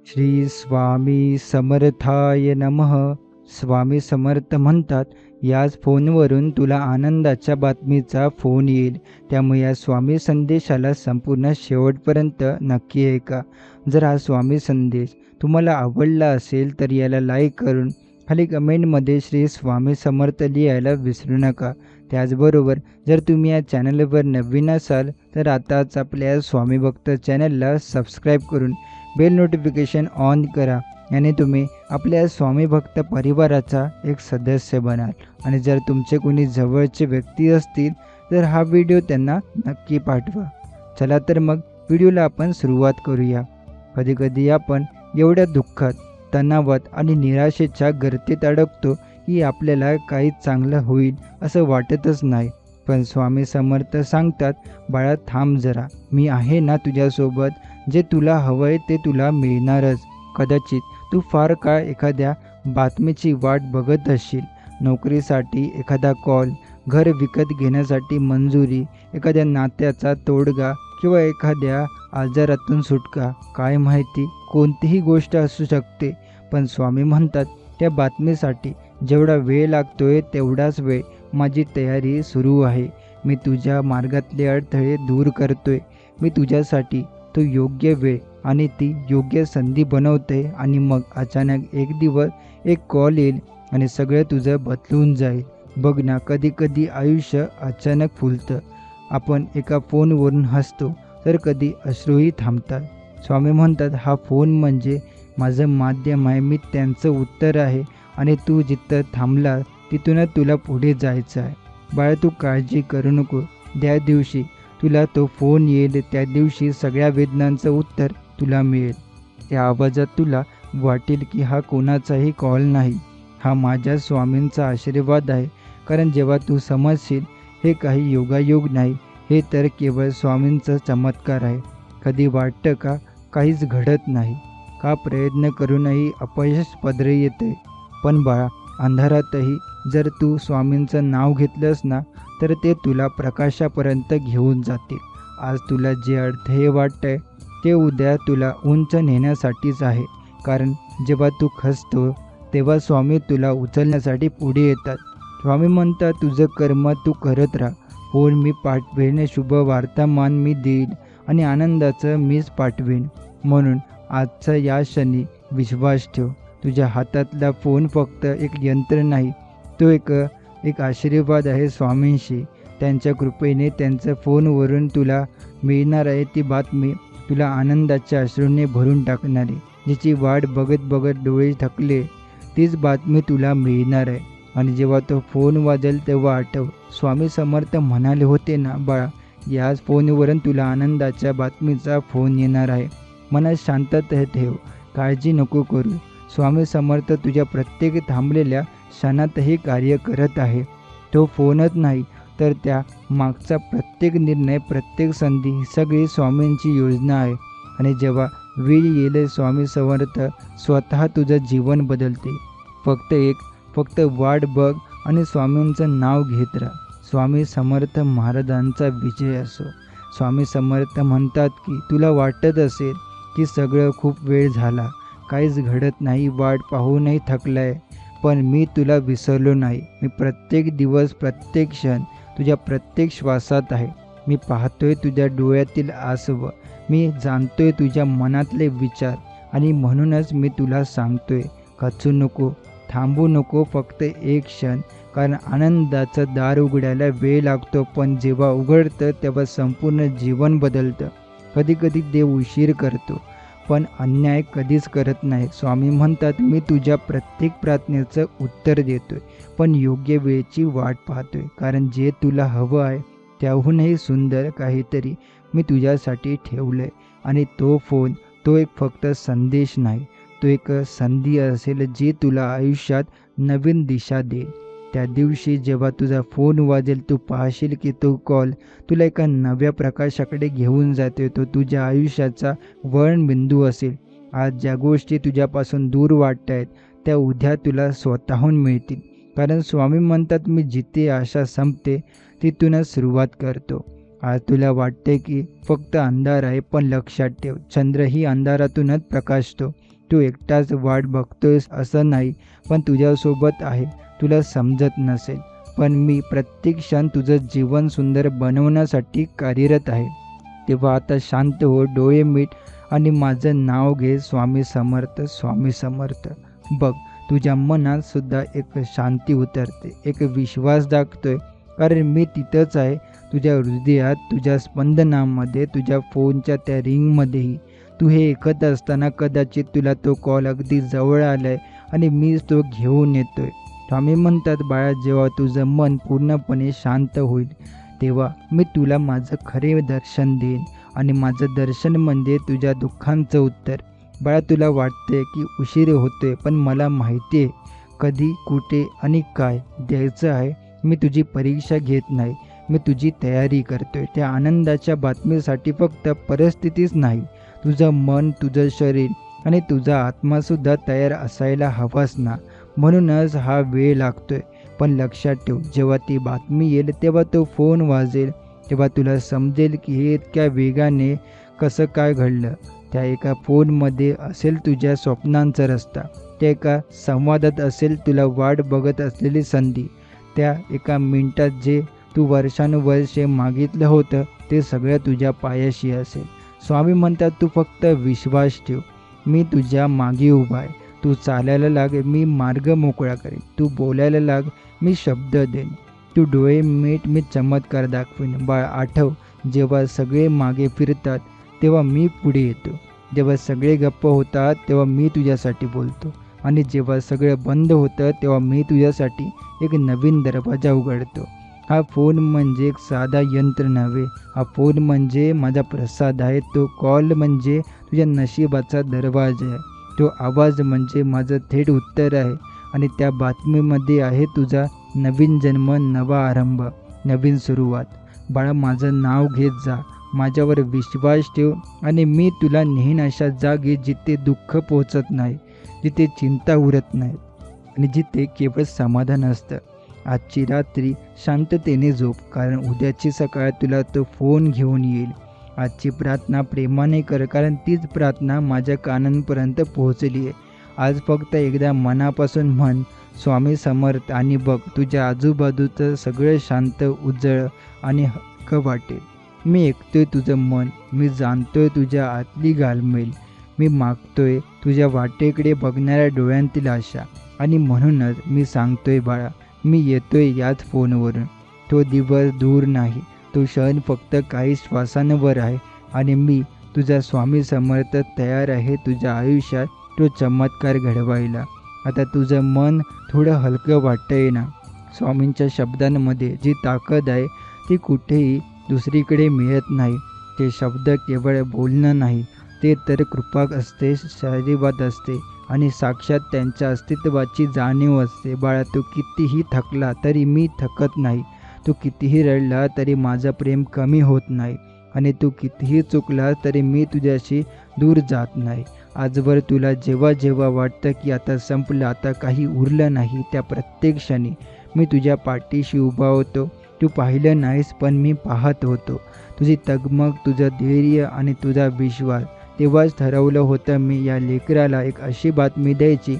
श्री स्वामी समर्थाय नमः. स्वामी समर्थ म्हणतात, याच फोनवरून तुला आनंदाच्या बातमीचा फोन येईल. त्यामुळे या स्वामी संदेशाला संपूर्ण शेवटपर्यंत नक्की ऐका. जर हा स्वामी संदेश तुम्हाला आवडला असेल तर याला लाईक करून खाली कमेंटमध्ये श्री स्वामी समर्थ लिहायला विसरू नका. त्याचबरोबर जर तुम्ही या चॅनलवर नवीन असाल तर आताच आपल्या स्वामी भक्त चॅनलला सबस्क्राईब करून बेल नोटिफिकेशन ऑन करा. याने तुम्ही आपल्या स्वामी भक्त परिवाराचा एक सदस्य बनाल. आणि जर तुमचे कोणी जवळचे व्यक्ती असतील तर हा व्हिडिओ त्यांना नक्की पाठवा. चला तर मग व्हिडिओला आपण सुरुवात करूया. कधीकधी आपण एवढ्या दुःखात, तणावात आणि निराशेच्या गर्तेत अडकतो की आपल्याला काही चांगलं होईल असं वाटतच नाही. पण स्वामी समर्थ सांगतात, बाळा थांब जरा, मी आहे ना तुझ्यासोबत. जे तुला हवंय ते तुला मिळणारच. कदाचित तू फार काळ एखाद्या बातमीची वाट बघत असशील. नोकरीसाठी एखादा कॉल, घर विकत घेण्यासाठी मंजुरी, एखाद्या नात्याचा तोडगा किंवा एखाद्या आजारातून सुटका. काय माहिती, कोणतीही गोष्ट असू शकते. पण स्वामी म्हणतात, त्या बातमीसाठी जेवढा वेळ लागतोय तेवढाच वेळ माझी तयारी सुरू आहे. मी तुझ्या मार्गातले अडथळे दूर करतोय. मी तुझ्यासाठी तो योग्य वेळ आणि ती योग्य संधी बनवते. आणि मग अचानक एक दिवस एक कॉल येईल आणि सगळं तुझं बदलून जाईल. बघ ना, कधी कधी आयुष्य अचानक फुलतं. आपण एका फोनवरून हसतो तर कधी अश्रूही थांबतात. स्वामी म्हणतात, हा फोन म्हणजे माझं माध्यम आहे. मी त्यांचं उत्तर आहे. आणि तू जिथं थांबला तिथूनच तुला पुढे जायचं आहे. बाळा, तू काळजी करू नको. त्या दिवशी तुला तो फोन येईल, त्या दिवशी सगळ्या वेदनांचं उत्तर तुला मिळेल. त्या आवाजात तुला वाटेल की हा कोणाचाही कॉल नाही, हा माझ्या स्वामींचा आशीर्वाद आहे. कारण जेव्हा तू समजशील हे काही योगायोग नाही, हे तर केवळ स्वामींचा चमत्कार आहे. कधी वाटतं का काहीच घडत नाही, का प्रयत्न करूनही अपयश पदरी येते. पण बाळा, अंधारातही जर तू स्वामींचं नाव घेतलंस ना तर ते तुला प्रकाशापर्यंत घेऊन जातील. आज तुला जे अडथळे वाटतंय ते उद्या तुला उंच नेण्यासाठीच आहे. कारण जेव्हा तू खचतो तेव्हा स्वामी तुला उचलण्यासाठी पुढे येतात. स्वामी म्हणतात, तुझं कर्म तू करत राहा. फोन मी पाठवेन, शुभ वार्तामान मी देईन आणि आनंदाचं मीच पाठवेन. म्हणून आजचा या क्षणी विश्वास ठेव. तुझ्या हातातला फोन फक्त एक यंत्र नाही, तो एक आशीर्वाद आहे स्वामींशी. त्यांच्या कृपेने, त्यांच्या फोनवरून तुला मिळणार आहे ती बातमी तुला आनंदाच्या अश्रूने भरून टाकणारी. जिची वाट बघत बघत डोळे थकले, तीच बातमी तुला मिळणार आहे. आणि जेव्हा तो फोन वाजेल तेव्हा आठव, स्वामी समर्थ म्हणाले होते ना बाळा, याच फोनवरून तुला आनंदाच्या बातमीचा फोन येणार आहे. मनात शांतता ठेव, काळजी नको करू. स्वामी समर्थ तुझ्या प्रत्येक थांबलेल्या क्षणातही कार्य करत आहे. तो फोनच नाही तर त्या मागचा प्रत्येक निर्णय, प्रत्येक संधी, ही सगळी स्वामींची योजना आहे. आणि जेव्हा वेळ येईल, स्वामी समर्थ स्वतः तुझं जीवन बदलते. फक्त वाट बघ आणि स्वामींचं नाव घेत राहा. स्वामी समर्थ महाराजांचा विजय असो. स्वामी समर्थ म्हणतात की तुला वाटत असेल की सगळं खूप वेळ झाला, काहीच घडत नाही, वाट पाहूनही थकलाय, पण मी तुला विसरलो नाही. मी प्रत्येक दिवस, प्रत्येक क्षण, तुझ्या प्रत्येक श्वासात आहे. मी पाहतोय तुझ्या डोळ्यातील आसव, मी जाणतोय तुझ्या मनातले विचार. आणि म्हणूनच मी तुला सांगतोय, खचू नको, थांबू नको, फक्त एक क्षण. कारण आनंदाचं दार उघडायला वेळ लागतो, पण जेव्हा उघडतं तेव्हा संपूर्ण जीवन बदलतं. कधीकधी देव उशीर करतो, पण अन्याय कधीच करत नाही. स्वामी म्हणतात, मी तुझ्या प्रत्येक प्रार्थनेचं उत्तर देतोय, पण योग्य वेळेची वाट पाहतोय. कारण जे तुला हवं आहे त्याहूनही सुंदर काहीतरी मी तुझ्यासाठी ठेवलंय. आणि तो फोन, तो एक फक्त संदेश नाही, तो एक संधी असेल जी तुला आयुष्यात नवीन दिशा देईल. त्या दिवशी जेव्हा तुझा फोन वाजेल, तू पाहशील की तो कॉल तुला एका नव्या प्रकाशाकडे घेऊन जाते. तो तुझ्या आयुष्याचा वळणबिंदू असेल. आज ज्या गोष्टी तुझ्यापासून दूर वाटत आहेत त्या उद्या तुला स्वतःहून मिळतील. कारण स्वामी म्हणतात, मी जिथे आशा संपते तिथूनच सुरुवात करतो. आज तुला वाटते की फक्त अंधार आहे, पण लक्षात ठेव, चंद्रही अंधारातूनच प्रकाशतो. तू एकटाच वाट बघतोयस असं नाही, पण तुझ्यासोबत आहे. तुला समजत नसेल, पण मी प्रत्येक क्षण तुझं जीवन सुंदर बनवण्यासाठी कार्यरत आहे. तेव्हा आता शांत हो, डोळे मिट आणि माझं नाव घे, स्वामी समर्थ, स्वामी समर्थ. बघ, तुझ्या मनात सुद्धा एक शांती उतरते, एक विश्वास जागतोय, कारण मी तिथंच आहे. तुझ्या हृदयात, तुझ्या स्पंदनामध्ये, तुझ्या फोनच्या त्या रिंगमध्येही. तू हे ऐकत असताना कदाचित तुला तो कॉल अगदी जवळ आलाय आणि मीच तो घेऊन येतोय. स्वामी म्हणतात, बाळा, जेव्हा तुझं मन पूर्णपणे शांत होईल, तेव्हा मी तुला माझं खरे दर्शन देईन. आणि माझं दर्शन म्हणजे तुझ्या दुःखांचं उत्तर. बाळा, तुला वाटतंय की उशीर होतोय, पण मला माहिती आहे कधी, कुठे आणि काय द्यायचं आहे. मी तुझी परीक्षा घेत नाही, मी तुझी तयारी करतोय. त्या आनंदाच्या बातमीसाठी फक्त परिस्थितीच नाही, तुझं मन, तुझं शरीर आणि तुझा आत्मासुद्धा तयार असायला हवाच ना. म्हणूनच हा वेळ लागतोय. पण लक्षात ठेव, जेव्हा ती बातमी येईल, तेव्हा तो फोन वाजेल, तेव्हा तुला समजेल की हे इतक्या वेगाने कसं काय घडलं. त्या एका फोनमध्ये असेल तुझ्या स्वप्नांचा रस्ता, त्या एका संवादात असेल तुला वाट बघत असलेली संधी, त्या एका मिनिटात जे तू वर्षानुवर्षे मागितलं होतं ते सगळं तुझ्या पायाशी असेल. स्वामी म्हणतात, तू फक्त विश्वास ठेव, मी तुझ्या मागे उभा आहे. तू चालायला लाग, मी मार्ग मोकळा करेन. तू बोलायला लाग, मी शब्द देईन. तू डोळे मिट, मी चमत्कार दाखवीन. बाळ, आठव, जेव्हा सगळे मागे फिरतात तेव्हा मी पुढे येतो. जेव्हा सगळे गप्प होतात तेव्हा मी तुझ्यासाठी बोलतो. आणि जेव्हा सगळं बंद होतं तेव्हा मी तुझ्यासाठी एक नवीन दरवाजा उघडतो. हा फोन म्हणजे एक साधा यंत्र नव्हे, हा फोन म्हणजे माझा प्रसाद आहे. तो कॉल म्हणजे तुझ्या नशिबाचा दरवाजा आहे. तो आवाज म्हणजे माझं थेट उत्तर आहे. आणि त्या बातमीमध्ये आहे तुझा नवीन जन्म, नवा आरंभ, नवीन सुरुवात. बाळा, माझं नाव घेत जा, माझ्यावर विश्वास ठेव आणि मी तुला नेईन अशा जागी जिथे दुःख पोचत नाही, जिथे चिंता उरत नाही आणि जिथे केवळ समाधान असतं. आजची रात्री शांततेने झोप, कारण उद्याची सकाळ तुला तो फोन घेऊन येईल. आजची प्रार्थना प्रेमाने कर, कारण तीच प्रार्थना माझ्या कानांपर्यंत पोहोचली आहे. आज फक्त एकदा मनापासून म्हण, स्वामी समर्थ, आणि बघ, तुझ्या आजूबाजूचं सगळं शांत, उजळ आणि हक्क वाटेल. मी ऐकतोय तुझं मन, मी जाणतोय तुझ्या आतली घालमेल, मी मागतोय तुझ्या वाटेकडे बघणाऱ्या डोळ्यांतील आशा. आणि म्हणूनच मी सांगतोय, बाळा, मी येतोय याच फोनवरून. तो दिवस दूर नाही, तो क्षण फक्त काही श्वासांवर आहे. आणि मी, तुझा स्वामी समर्थ, तयार आहे तुझ्या आयुष्यात तो चमत्कार घडवायला. आता तुझं मन थोडं हलकं वाटतंय ना? स्वामींच्या शब्दांमध्ये जी ताकद आहे ती कुठेही दुसरीकडे मिळत नाही. ते शब्द केवळ बोलणं नाही, ते तर कृपा असते, आशीर्वाद असते आणि साक्षात त्यांच्या अस्तित्वाची जाणीव असते. बाळा, तू कितीही थकला तरी मी थकत नाही. तू कितीही रडला तरी माझं प्रेम कमी होत नाही. आणि तू कितीही चुकला तरी मी तुझ्याशी दूर जात नाही. आजवर तुला जेव्हा जेव्हा वाटतं की आता संपलं, आता काही उरलं नाही, त्या प्रत्येक क्षणी मी तुझ्या पाठीशी उभा होतो. तू पाहिलं नाहीस, पण मी पाहत होतो. तुझी तगमग, तुझं धैर्य आणि तुझा विश्वास. तेव्हाच ठरवलं होतं मी या लेकराला एक अशी बातमी द्यायची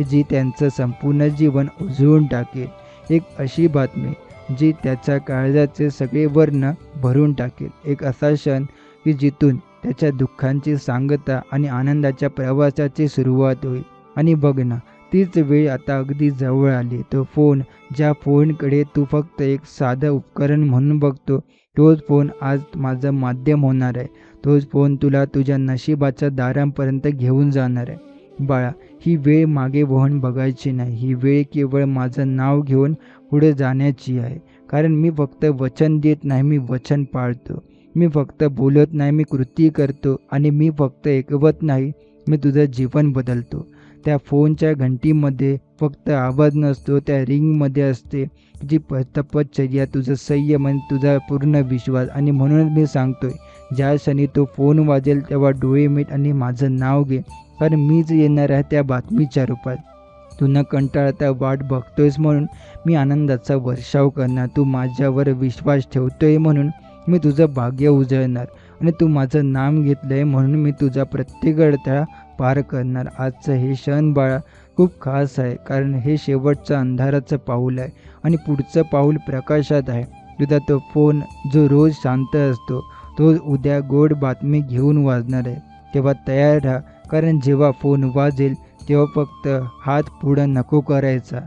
जी त्यांचं संपूर्ण जीवन उजळून टाकेल. एक अशी बातमी जी त्याच्या काळजाचे सगळे वर्ण भरून टाकेल. एक असा क्षण की जिथून त्याच्या दुःखांची सांगता आणि आनंदाच्या प्रवासाची सुरुवात होईल. आणि बघ ना, तीच वेळ आता अगदी जवळ आली. तो फोन, ज्या फोनकडे तू फक्त एक साधं उपकरण म्हणून बघतो, तोच फोन आज माझं माध्यम होणार आहे. तोच फोन तुला तुझ्या नशिबाच्या दारांपर्यंत घेऊन जाणार आहे. बाळा, ही वेळ मागे वळून बघायची नाही. ही वेळ केवळ माझं नाव घेऊन पुढे जाण्याची आहे. कारण मी फक्त वचन देत नाही, मी वचन पाळतो. मी फक्त बोलत नाही, मी कृती करतो. आणि मी फक्त ऐकवत नाही, मी तुझं जीवन बदलतो. त्या फोनच्या घंटीमध्ये फक्त आवाज नसतो, त्या रिंगमध्ये असते तुझी तपश्चर्या, तुझं संयम आणि तुझा पूर्ण विश्वास. आणि म्हणूनच मी सांगतोय, ज्या क्षणी तो फोन वाजेल तेव्हा डोळे मिट आणि माझं नाव घे, कारण मीच येणार आहे त्या बातमीच्या रूपात. तू न कंटाळता वाट बघतोयस म्हणून मी आनंदाचा वर्षाव करणार. तू माझ्यावर विश्वास ठेवतोय म्हणून मी तुझं भाग्य उजळणार. आणि तू माझं नाम घेतलंय म्हणून मी तुझा प्रत्येक अडथळा पार करणार. आजचं हे क्षण बाळा खूप खास आहे, कारण हे शेवटचं अंधाराचं पाऊल आहे आणि पुढचं पाऊल प्रकाशात आहे. तुझा तो फोन जो रोज शांत असतो, तो उद्या गोड बातमी घेऊन वाजणार आहे. तेव्हा तयार राहा, कारण जेव्हा फोन वाजेल तेव्हा फक्त हात पुढं नको करायचा.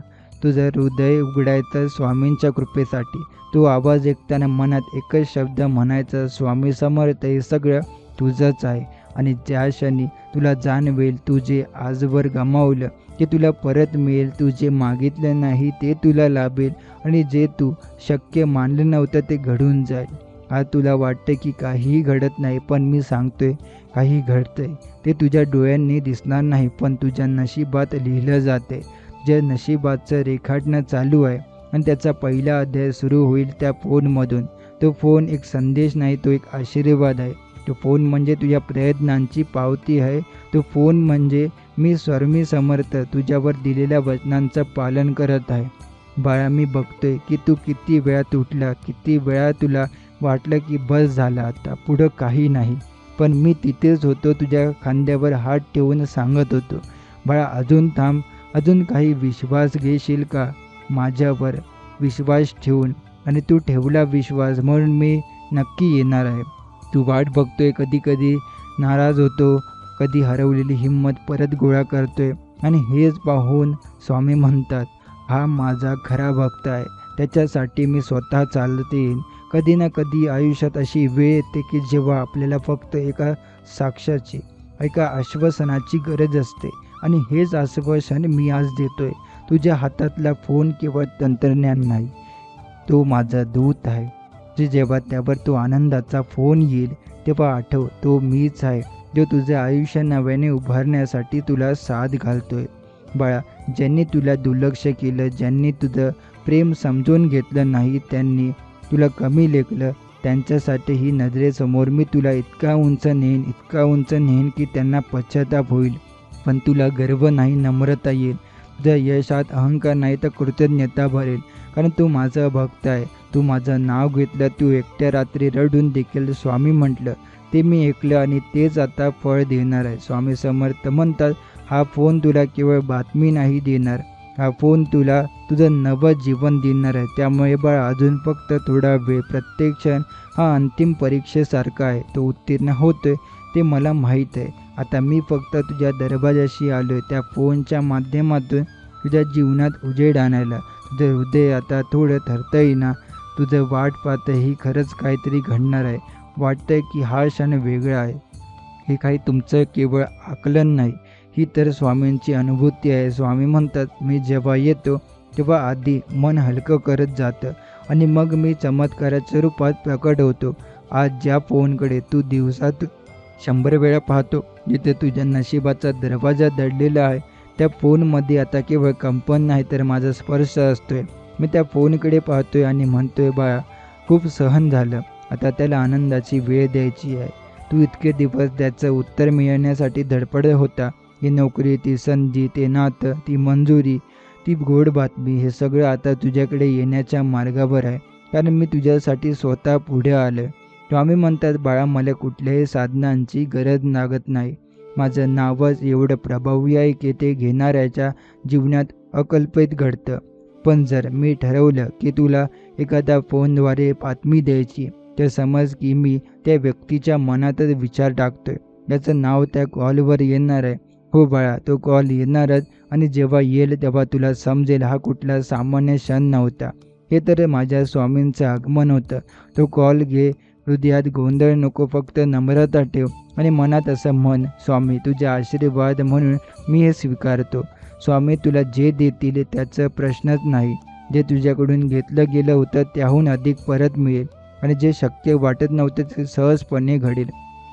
तुझं हृदय उघडायचं स्वामींच्या कृपेसाठी. तो आवाज ऐकताना मनात एकच शब्द म्हणायचा, स्वामी समर्थ, हे सगळं तुझंच आहे. आणि ज्या क्षणी तुला जाणवेल तू जे आजवर गमावलं ते तुला परत मिळेल, तू जे मागितलं नाही ते तुला लाभेल आणि जे तू शक्य मानलं नव्हतं ते घडून जाईल. आज तुला वाटतं की काहीही घडत नाही, पण मी सांगतोय काही घडतंय. ते तुझ्या डोळ्यांनी दिसणार नाही, पण तुझ्या नशिबात लिहिलं जाते. जे नशिबाचं रेखाटणं चालू आहे आणि त्याचा पहिला अध्याय सुरू होईल त्या फोनमधून. तो फोन एक संदेश नाही, तो एक आशीर्वाद आहे. तो फोन म्हणजे तुझ्या प्रयत्नांची पावती आहे. तो फोन म्हणजे मी स्वामी समर्थ तुझ्यावर दिलेल्या वचनांचं पालन करत आहे. बाळा, मी बघतोय की तू किती वेळा तुटला, किती वेळा तुला वाटलं की बस झालं, आता पुढं काही नाही. पण मी तिथेच होतो, तुझ्या खांद्यावर हात ठेवून सांगत होतो, बाळा अजून थांब, अजून काही विश्वास घेशील का माझ्यावर विश्वास ठेवून. आणि तू ठेवला विश्वास म्हणून मी नक्की येणार आहे. तू वाट बघतोय, कधी कधी नाराज होतो, कधी हरवलेली हिंमत परत गोळा करतोय. आणि हेच पाहून स्वामी म्हणतात, हा माझा खरा भक्त आहे, त्याच्यासाठी मी स्वतः चालत येईन. कधी ना कधी आयुष्यात अशी वेळ येते की जेव्हा आपल्याला फक्त एका साक्षाची, एका आश्वासनाची गरज असते. आणि हेच आश्वासन मी आज देतोय. तुझ्या हातातला फोन केवळ तंत्रज्ञान नाही, तो माझा दूत आहे. जेव्हा त्यावर तो आनंदाचा फोन येईल तेव्हा आठव, तो मीच आहे, जो तुझं आयुष्य नव्याने उभारण्यासाठी तुला साथ घालतोय. बाळा, ज्यांनी तुला दुर्लक्ष केलं, ज्यांनी तुझं प्रेम समजून घेतलं नाही, त्यांनी तुला कमी लेखलं, त्यांच्यासाठी ही नजरेसमोर मी तुला इतका उंच नेईन, इतका उंच नेईन की त्यांना पश्चाताप होईल. पण तुला गर्व नाही, नम्रता येईल. तुझ्या यशात अहंकार नाही तर कृतज्ञता भरेल, कारण तू माझा भक्त आहे. तू माझं नाव घेतलं, तू एकट्या रात्री रडून देखील स्वामी म्हटलं, ते मी ऐकलं आणि तेच आता फळ देणार आहे. स्वामी समर्थ म्हणतात, हा फोन तुला केवळ बातमी नाही देणार, हा फोन तुला तुझं नवं जीवन देणार आहे. त्यामुळे बाळा, अजून फक्त थोडा वेळ, प्रत्येक क्षण हा अंतिम परीक्षेसारखा आहे. तो उत्तीर्ण होतोय ते मला माहीत आहे. आता मी फक्त तुझ्या दरवाजाशी आलोय, त्या फोनच्या माध्यमातून तुझ्या जीवनात उजेड आणायला. तुझं हृदय आता थोडं थरतंय ना, तुझं वाट पाहतंय, ही खरंच काहीतरी घडणार आहे. वाटतंय की हा क्षण वेगळा आहे. हे काही तुमचं केवळ आकलन नाही, ही तर स्वामींची अनुभूती आहे. स्वामी म्हणतात, मी जेव्हा येतो तेव्हा आधी मन हलकं करत जातं आणि मग मी चमत्काराच्या रूपात प्रकट होतो. आज ज्या फोनकडे तू दिवसात 100 वेळा पाहतो, जिथे तुझ्या नशिबाचा दरवाजा दडलेला आहे, त्या फोनमध्ये आता केवळ कंपन नाही तर माझा स्पर्श असतोय. मी त्या फोनकडे पाहतोय आणि म्हणतोय, बाळा खूप सहन झालं, आता त्याला आनंदाची वेळ द्यायची आहे. तू इतके दिवस त्याचं उत्तर मिळवण्यासाठी धडपडत होता. ही नोकरी, ती संधी, ते नातं, ती मंजुरी, ती गोड बातमी, हे सगळं आता तुझ्याकडे येण्याच्या मार्गावर आहे, कारण मी तुझ्यासाठी स्वतः पुढे आलोय. स्वामी म्हणतात, बाळा मला कुठल्याही साधनांची गरज लागत नाही. माझं नावच एवढं प्रभावी आहे की ते घेणाऱ्याच्या जीवनात अकल्पित घडतं. पण जर मी ठरवलं की तुला एखाद्या फोनद्वारे बातमी द्यायची, तर समज की मी त्या व्यक्तीच्या मनातच विचार टाकतोय, याचं नाव त्या कॉलवर येणार आहे. हो बाळा, तो कॉल येणारच आणि जेव्हा येईल तेव्हा तुला समजेल हा कुठला सामान्य क्षण नव्हता, हे तर माझ्या स्वामींचं आगमन होतं. तो कॉल घे, हृदयात गोंधळ नको, फक्त नम्रता ठेव आणि मनात असं म्हण, स्वामी तुझे आशीर्वाद म्हणून मी हे स्वीकारतो. स्वामी तुला जे देतील त्याचा प्रश्नच नाही. जे तुझ्याकडून घेतलं गेलं होतं त्याहून अधिक परत मिळेल आणि जे शक्य वाटत नव्हतं ते सहजपणे घडेल,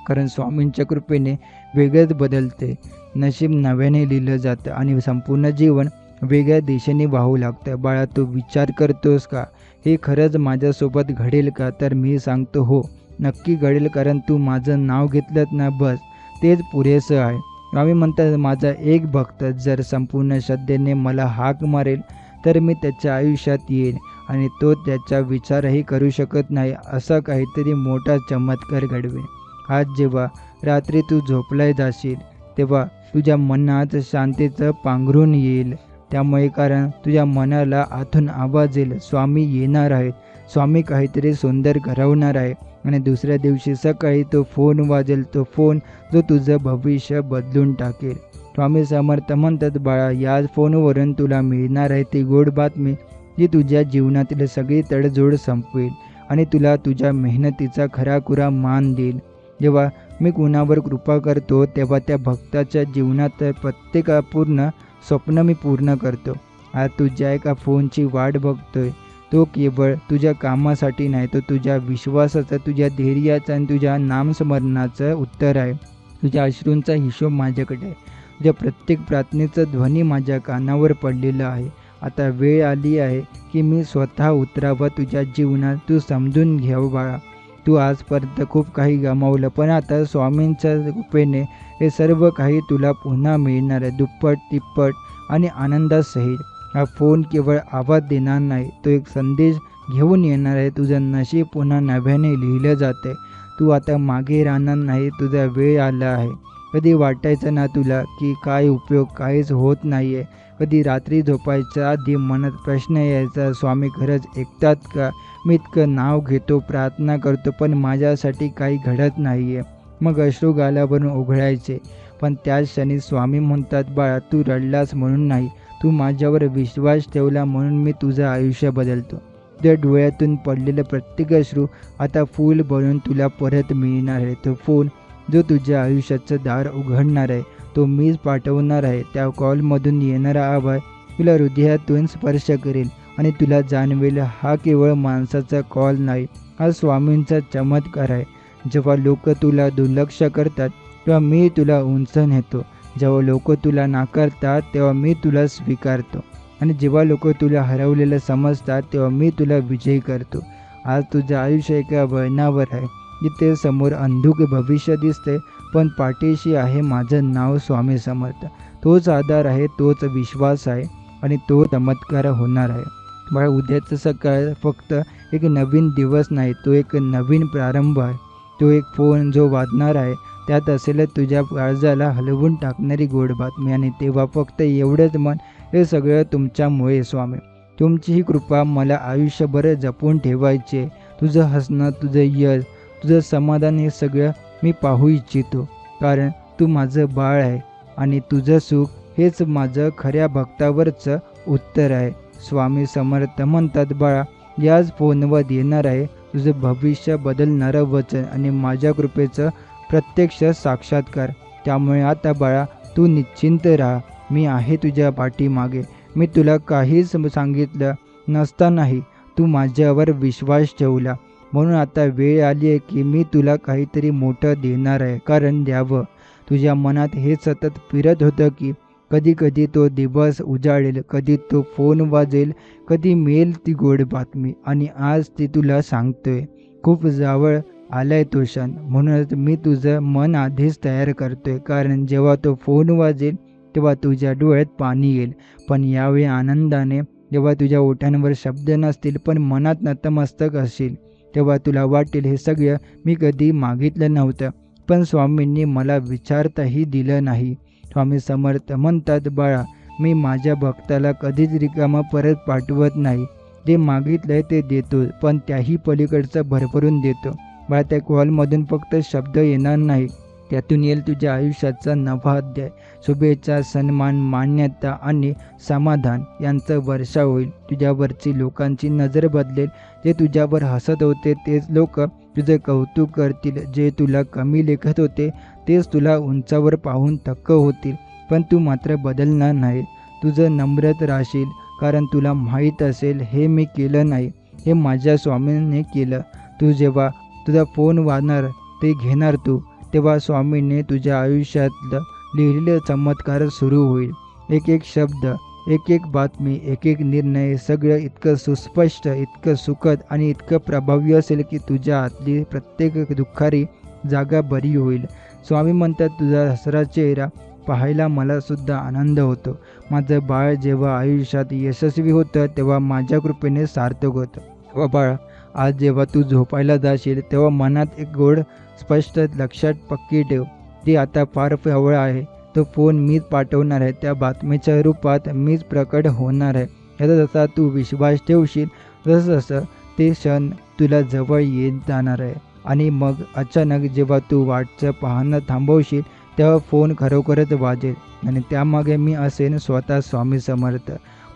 कारण स्वामींच्या कृपेने वेगळंच बदलते. नशीब नव्याने लिहिलं जातं आणि संपूर्ण जीवन वेगळ्या दिशेने वाहू लागतं. बाळा, तू विचार करतोस का हे खरंच माझ्यासोबत घडेल का? तर मी सांगतो, हो नक्की घडेल, कारण तू माझं नाव घेतलंत ना, बस तेच पुरेसं आहे. स्वामी म्हणतात, माझा एक भक्त जर संपूर्ण श्रद्धेने मला हाक मारेल तर मी त्याच्या आयुष्यात येईन आणि तो त्याचा विचारही करू शकत नाही असा काहीतरी मोठा चमत्कार घडवेन. आज जेव्हा रात्री तू झोपलाय जाशील तेव्हा तुझ्या मनात शांतीचं पांघरून येईल. त्यामुळे कारण तुझ्या मनाला आतून आवाज येईल, स्वामी येणार आहेत, स्वामी काहीतरी सुंदर घडवणार आहे. आणि दुसऱ्या दिवशी सकाळी तो फोन वाजेल, तो फोन जो तुझं भविष्य बदलून टाकेल. स्वामी समर्थ म्हणतात, बाळा, याच फोनवरून तुला मिळणार आहे ती गोड बातमी जी तुझ्या जीवनातील सगळी तडजोड संपवेल आणि तुला तुझ्या मेहनतीचा खराखुरा मान देईल. जेव्हा मी कुणावर कृपा करतो तेव्हा त्या भक्ताच्या जीवनात प्रत्येक पूर्ण स्वप्न मी पूर्ण करतो. आज तुझ्या एका फोनची वाट बघतोय. तो केवळ तुझ्या कामासाठी नाही, तो तुझ्या विश्वासाचं, तुझ्या धैर्याचं आणि तुझ्या नामस्मरणाचं उत्तर आहे. तुझ्या अश्रूंचा हिशोब माझ्याकडे आहे. तुझ्या प्रत्येक प्रार्थनेचा ध्वनी माझ्या कानावर पडलेला आहे. आता वेळ आली आहे की मी स्वतः उतरावं तुझ्या जीवनात. तू समजून घ्यावं बाळा, तू आजपर्यंत खूप काही गमावलं, पण आता स्वामींच्या कृपेने हे सर्व काही तुला पुन्हा मिळणार आहे, दुप्पट तिप्पट आणि आनंदासहित. हा फोन केवळ आवाज देणार नाही, तो एक संदेश घेऊन येणार आहे. तुझं नशीब पुन्हा नव्याने लिहिलं जाते. तू आता मागे राहणार नाही, तुझा वेळ आला आहे. कधी वाटायचं ना तुला की काय उपयोग, काहीच होत नाही आहे. कधी रात्री झोपायच्या आधी मनात प्रश्न यायचा, स्वामी खरंच ऐकतात का? मी इतकं नाव घेतो, प्रार्थना करतो, पण माझ्यासाठी काही घडत नाही आहे. मग अश्रू गालावरून उघडायचे. पण त्याच क्षणी स्वामी म्हणतात, बाळा, तू रडलास म्हणून नाही, तू माझ्यावर विश्वास ठेवला म्हणून मी तुझं आयुष्य बदलतो. तुझ्या डोळ्यातून पडलेलं प्रत्येक अश्रू आता फूल बनून तुला परत मिळणार आहे. तो फोन जो तुझ्या आयुष्याचं दार उघडणार आहे, तो मीच पाठवणार आहे. त्या कॉलमधून येणारा आवाज तुला हृदयातून स्पर्श करेल आणि तुला जाणवेल, हा केवळ माणसाचा कॉल नाही, हा स्वामींचा चमत्कार आहे. जेव्हा लोक तुला दुर्लक्ष करतात तेव्हा मी तुला उंच नेतो. जेव्हा लोक तुला नाकारतात तेव्हा मी तुला स्वीकारतो. आणि जेव्हा लोक तुला हरवलेलं समजतात तेव्हा मी तुला विजयी करतो. आज तुझं आयुष्य एका वळणावर आहे, जिथे समोर अंधुक भविष्य दिसते, पण पाठीशी आहे माझं नाव स्वामी समर्थ. तोच आधार आहे, तोच विश्वास आहे आणि तो चमत्कार होणार आहे. बाळा, उद्याचं सकाळ फक्त एक नवीन दिवस नाही, तो एक नवीन प्रारंभ आहे. तो एक फोन जो वाजणार आहे, त्यात असेल तुझ्या काळजाला हलवून टाकणारी गोड बातमी. आणि तेव्हा फक्त एवढंच मन, हे सगळं तुमच्यामुळे स्वामी. तुमची ही कृपा मला आयुष्यभर जपून ठेवायची आहे. तुझं हसणं, तुझं यश, तुझं समाधान, हे सगळं मी पाहू इच्छितो. कारण तू माझं बाळ आहे आणि तुझं सुख हेच माझं खऱ्या भक्तावरचं उत्तर आहे. स्वामी समर्थ म्हणतात, बाळा, याच फोनवर येणार आहे तुझं भविष्य बदलणारं वचन आणि माझ्या कृपेचं प्रत्यक्ष साक्षात्कार. त्यामुळे आता बाळा, तू निश्चिंत राहा. मी आहे तुझ्या पाठीमागे. मी तुला काहीच सांगितलं नसतानाही तू माझ्यावर विश्वास ठेवला, म्हणून आता वेळ आली आहे की मी तुला काहीतरी मोठं देणार आहे. कारण द्यावं. तुझ्या मनात हे सतत फिरत होतं की कधी कधी तो दिवस उजाडेल, कधी तो फोन वाजेल, कधी मिळेल ती गोड बातमी. आणि आज ती तुला सांगतोय. खूप जवळ आलाय तो क्षण. म्हणूनच मी तुझं मन आधीच तयार करतोय. कारण जेव्हा तो फोन वाजेल तेव्हा तुझ्या डोळ्यात पाणी येईल, पण यावेळी आनंदाने. जेव्हा तुझ्या ओठांवर शब्द नसतील पण मनात नतमस्तक असशील, तेव्हा तुला वाटेल, हे सगळं मी कधी मागितलं नव्हतं, पण स्वामींनी मला विचारताही दिलं नाही. स्वामी समर्थ म्हणतात, बाळा, मी माझ्या भक्ताला कधीच रिकामा परत पाठवत नाही. जे मागितलंय ते देतो, पण त्याही पलीकडचं भरभरून देतो. बाळा, त्या कॉलमधून फक्त शब्द येणार नाही, त्यातून येईल तुझ्या आयुष्याचा नवा अध्याय. शुभेच्छा, सन्मान, मान्यता आणि समाधान यांचं वर्षा होईल. तुझ्यावरची लोकांची नजर बदलेल. जे तुझ्यावर हसत होते तेच लोक तुझे कौतुक करतील. जे तुला कमी लेखत होते तेच तुला उंचावर पाहून थक्क होतील. पण तू मात्र बदलणार नाही. तुझं नम्रत राहशील, कारण तुला माहीत असेल, हे मी केलं नाही, हे माझ्या स्वामींनी केलं. तू जेव्हा तुझा फोन वाजणार, ते घेणार तू, तेव्हा स्वामींनी तुझ्या आयुष्यातलं लिहिलेलं चमत्कार सुरू होईल. एक एक शब्द, एक एक बातमी, एक एक निर्णय, सगळं इतकं सुस्पष्ट, इतकं सुखद आणि इतकं प्रभावी असेल की तुझ्या आतली प्रत्येक दुःखारी जागा बरी होईल. स्वामी म्हणतात, तुझा हसरा चेहरा पाहायला मला सुद्धा आनंद होतो. माझं बाळ जेव्हा आयुष्यात यशस्वी होतं तेव्हा माझ्या कृपेने सार्थक होतं. तेव्हा बाळा, आज जेव्हा तू झोपायला जाशील तेव्हा मनात एक गोड स्पष्ट लक्षात पक्की ठेव, ती आता फार जवळ आहे. तो फोन मीच पाठवणार आहे, त्या बातमीच्या रूपात मीच प्रकट होणार आहे. याचा जसा तू विश्वास ठेवशील तसं ते क्षण तुला जवळ येत जाणार आहे. आणि मग अचानक जेव्हा तू वाटचं पाहणं थांबवशील तेव्हा फोन खरोखरच वाजेल आणि त्यामागे मी असेन, स्वतः स्वामी समर्थ.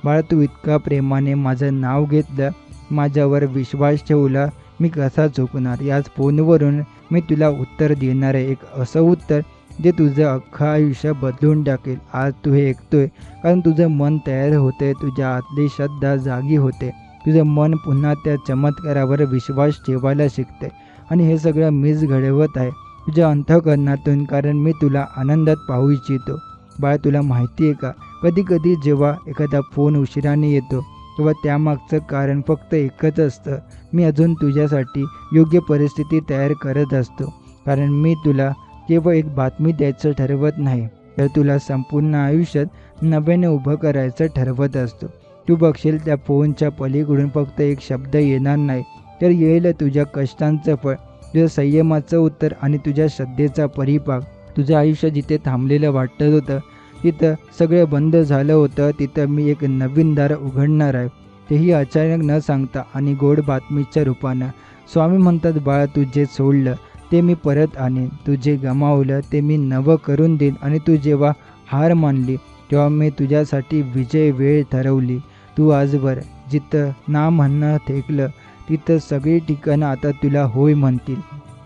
बाळा, तू इतका प्रेमाने माझं नाव घेतलं, माझ्यावर विश्वास ठेवला, मी कसा चुकणार. याच फोनवरून मी तुला उत्तर देणार आहे, एक असं उत्तर जे तुझं अख्खं आयुष्य बदलून टाकेल. आज तू हे ऐकतोय कारण तुझं मन तयार होते, तुझ्या आतली श्रद्धा जागी होते, तुझं मन पुन्हा त्या चमत्कारावर विश्वास ठेवायला शिकते. आणि हे सगळं मीच घडवत आहे तुझ्या अंतःकरणातून, कारण मी तुला आनंदात पाहू इच्छितो. बाळा, तुला माहिती आहे का, कधी कधी जेव्हा एखादा फोन उशिराने येतो तेव्हा त्यामागचं कारण फक्त एकच असतं, मी अजून तुझ्यासाठी योग्य परिस्थिती तयार करत असतो. कारण मी तुला केवळ एक बातमी द्यायचं ठरवत नाही, तर तुला संपूर्ण आयुष्यात नव्याने उभं करायचं ठरवत असतो. तू बघशील त्या फोनच्या पलीकडून फक्त एक शब्द येणार नाही, तर येईल तुझ्या कष्टांचं फळ, तुझ्या संयमाचं उत्तर आणि तुझ्या श्रद्धेचा परिपाक. तुझं आयुष्य जिथे थांबलेलं वाटत होतं, तिथं सगळं बंद झालं होतं, तिथं मी एक नवीन दार उघडणार आहे, तेही अचानक न सांगता आणि गोड बातमीच्या रूपानं. स्वामी म्हणतात, बाळा, तू जे सोडलं ते मी परत आणीन, तू जे गमावलं ते मी नवं करून देईन. आणि तू जेव्हा हार मानली तेव्हा मी तुझ्यासाठी विजय वेळ ठरवली. तू आजवर जिथं ना म्हणणं थेकलं तिथं सगळी ठिकाणं आता तुला होय म्हणतील.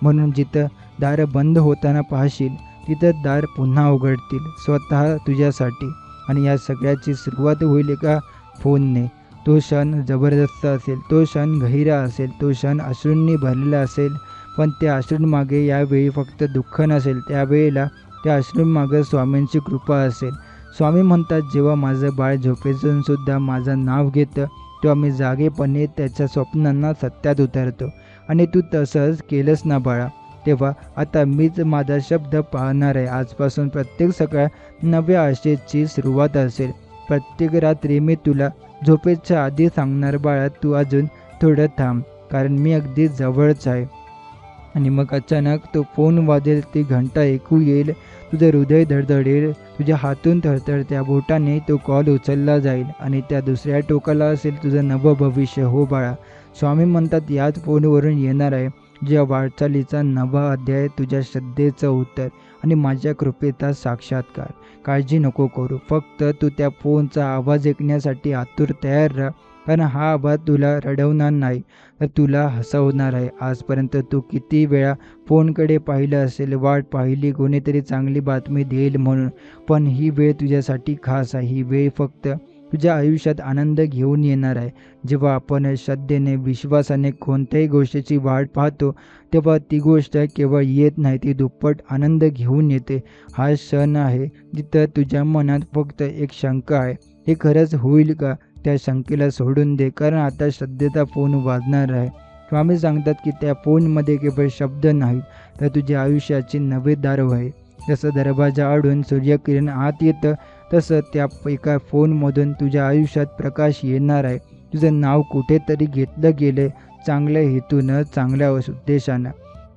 म्हणून जिथं दार बंद होताना पाहशील तिथं दार पुन्हा उघडतील, स्वतः तुझ्यासाठी. आणि या सगळ्याची सुरुवात होईल एका फोनने. तो क्षण जबरदस्त असेल, तो क्षण गहिरा असेल, तो क्षण अश्रूंनी भरलेला असेल, पण त्या अश्रूंमागे यावेळी फक्त दुःख नसेल, त्यावेळेला त्या अश्रूंमागे स्वामींची कृपा असेल. स्वामी म्हणतात, जेव्हा माझं बाळ झोपेतून सुद्धा माझं नाव घेतं तेव्हा मी जागेपणे त्याच्या स्वप्नांना सत्यात उतरतो. आणि तू तसंच केलंस ना बाळा, तेव्हा आता मीच माझा शब्द पाळणार आहे. आजपासून प्रत्येक सकाळ नव्या आशेची सुरुवात असेल. प्रत्येक रात्री मी तुला झोपेच्या आधी सांगणार, बाळा, तू अजून थोडं थांब, कारण मी अगदी जवळच आहे. आणि मग अचानक तो फोन वाजेल, ती घंटा ऐकू येईल, तुझं हृदय धडधडेल, तुझ्या हातून थरथरत्या बोटाने तो कॉल उचलला जाईल आणि त्या दुसऱ्या टोकाला असेल तुझं नवं भविष्य. हो बाळा, स्वामी म्हणतात, याच फोनवरून येणार आहे ज्या वाटचालीचा नवा अध्याय, तुझ्या श्रद्धेचं उत्तर आणि माझ्या कृपेचा साक्षात्कार. काळजी नको करू, फक्त तू त्या फोनचा आवाज ऐकण्यासाठी आतुर तयार राहा, कारण हा आवाज तुला रडवणार नाही, तर तुला हसवणार आहे. आजपर्यंत तू किती वेळा फोनकडे पाहिलं असेल, वाट पाहिली कोणीतरी चांगली बातमी देईल म्हणून, पण ही वेळ तुझ्यासाठी खास आहे. ही वेळ फक्त तुझ्या आयुष्यात आनंद घेऊन येणार आहे. जेव्हा आपण श्रद्धेने, विश्वासाने कोणत्याही गोष्टीची वाट पाहतो तेव्हा ती गोष्ट केवळ येत नाही, ती दुप्पट आनंद घेऊन येते. हा क्षण आहे जिथं तुझ्या मनात फक्त एक शंका आहे, हे खरंच होईल का. त्या शंकेला सोडून दे, कारण आता श्रद्धेचा फोन वाजणार आहे. स्वामी सांगतात की त्या फोनमध्ये केवळ शब्द नाहीत, तर तुझ्या आयुष्याची नवे दार आहे. जसं दरवाजा आडून सूर्यकिरण आत येतं, तसं त्या एका फोनमधून तुझ्या आयुष्यात प्रकाश येणार आहे. तुझं नाव कुठेतरी घेतलं गेलं, चांगल्या हेतूनं, चांगल्या उद्देशानं,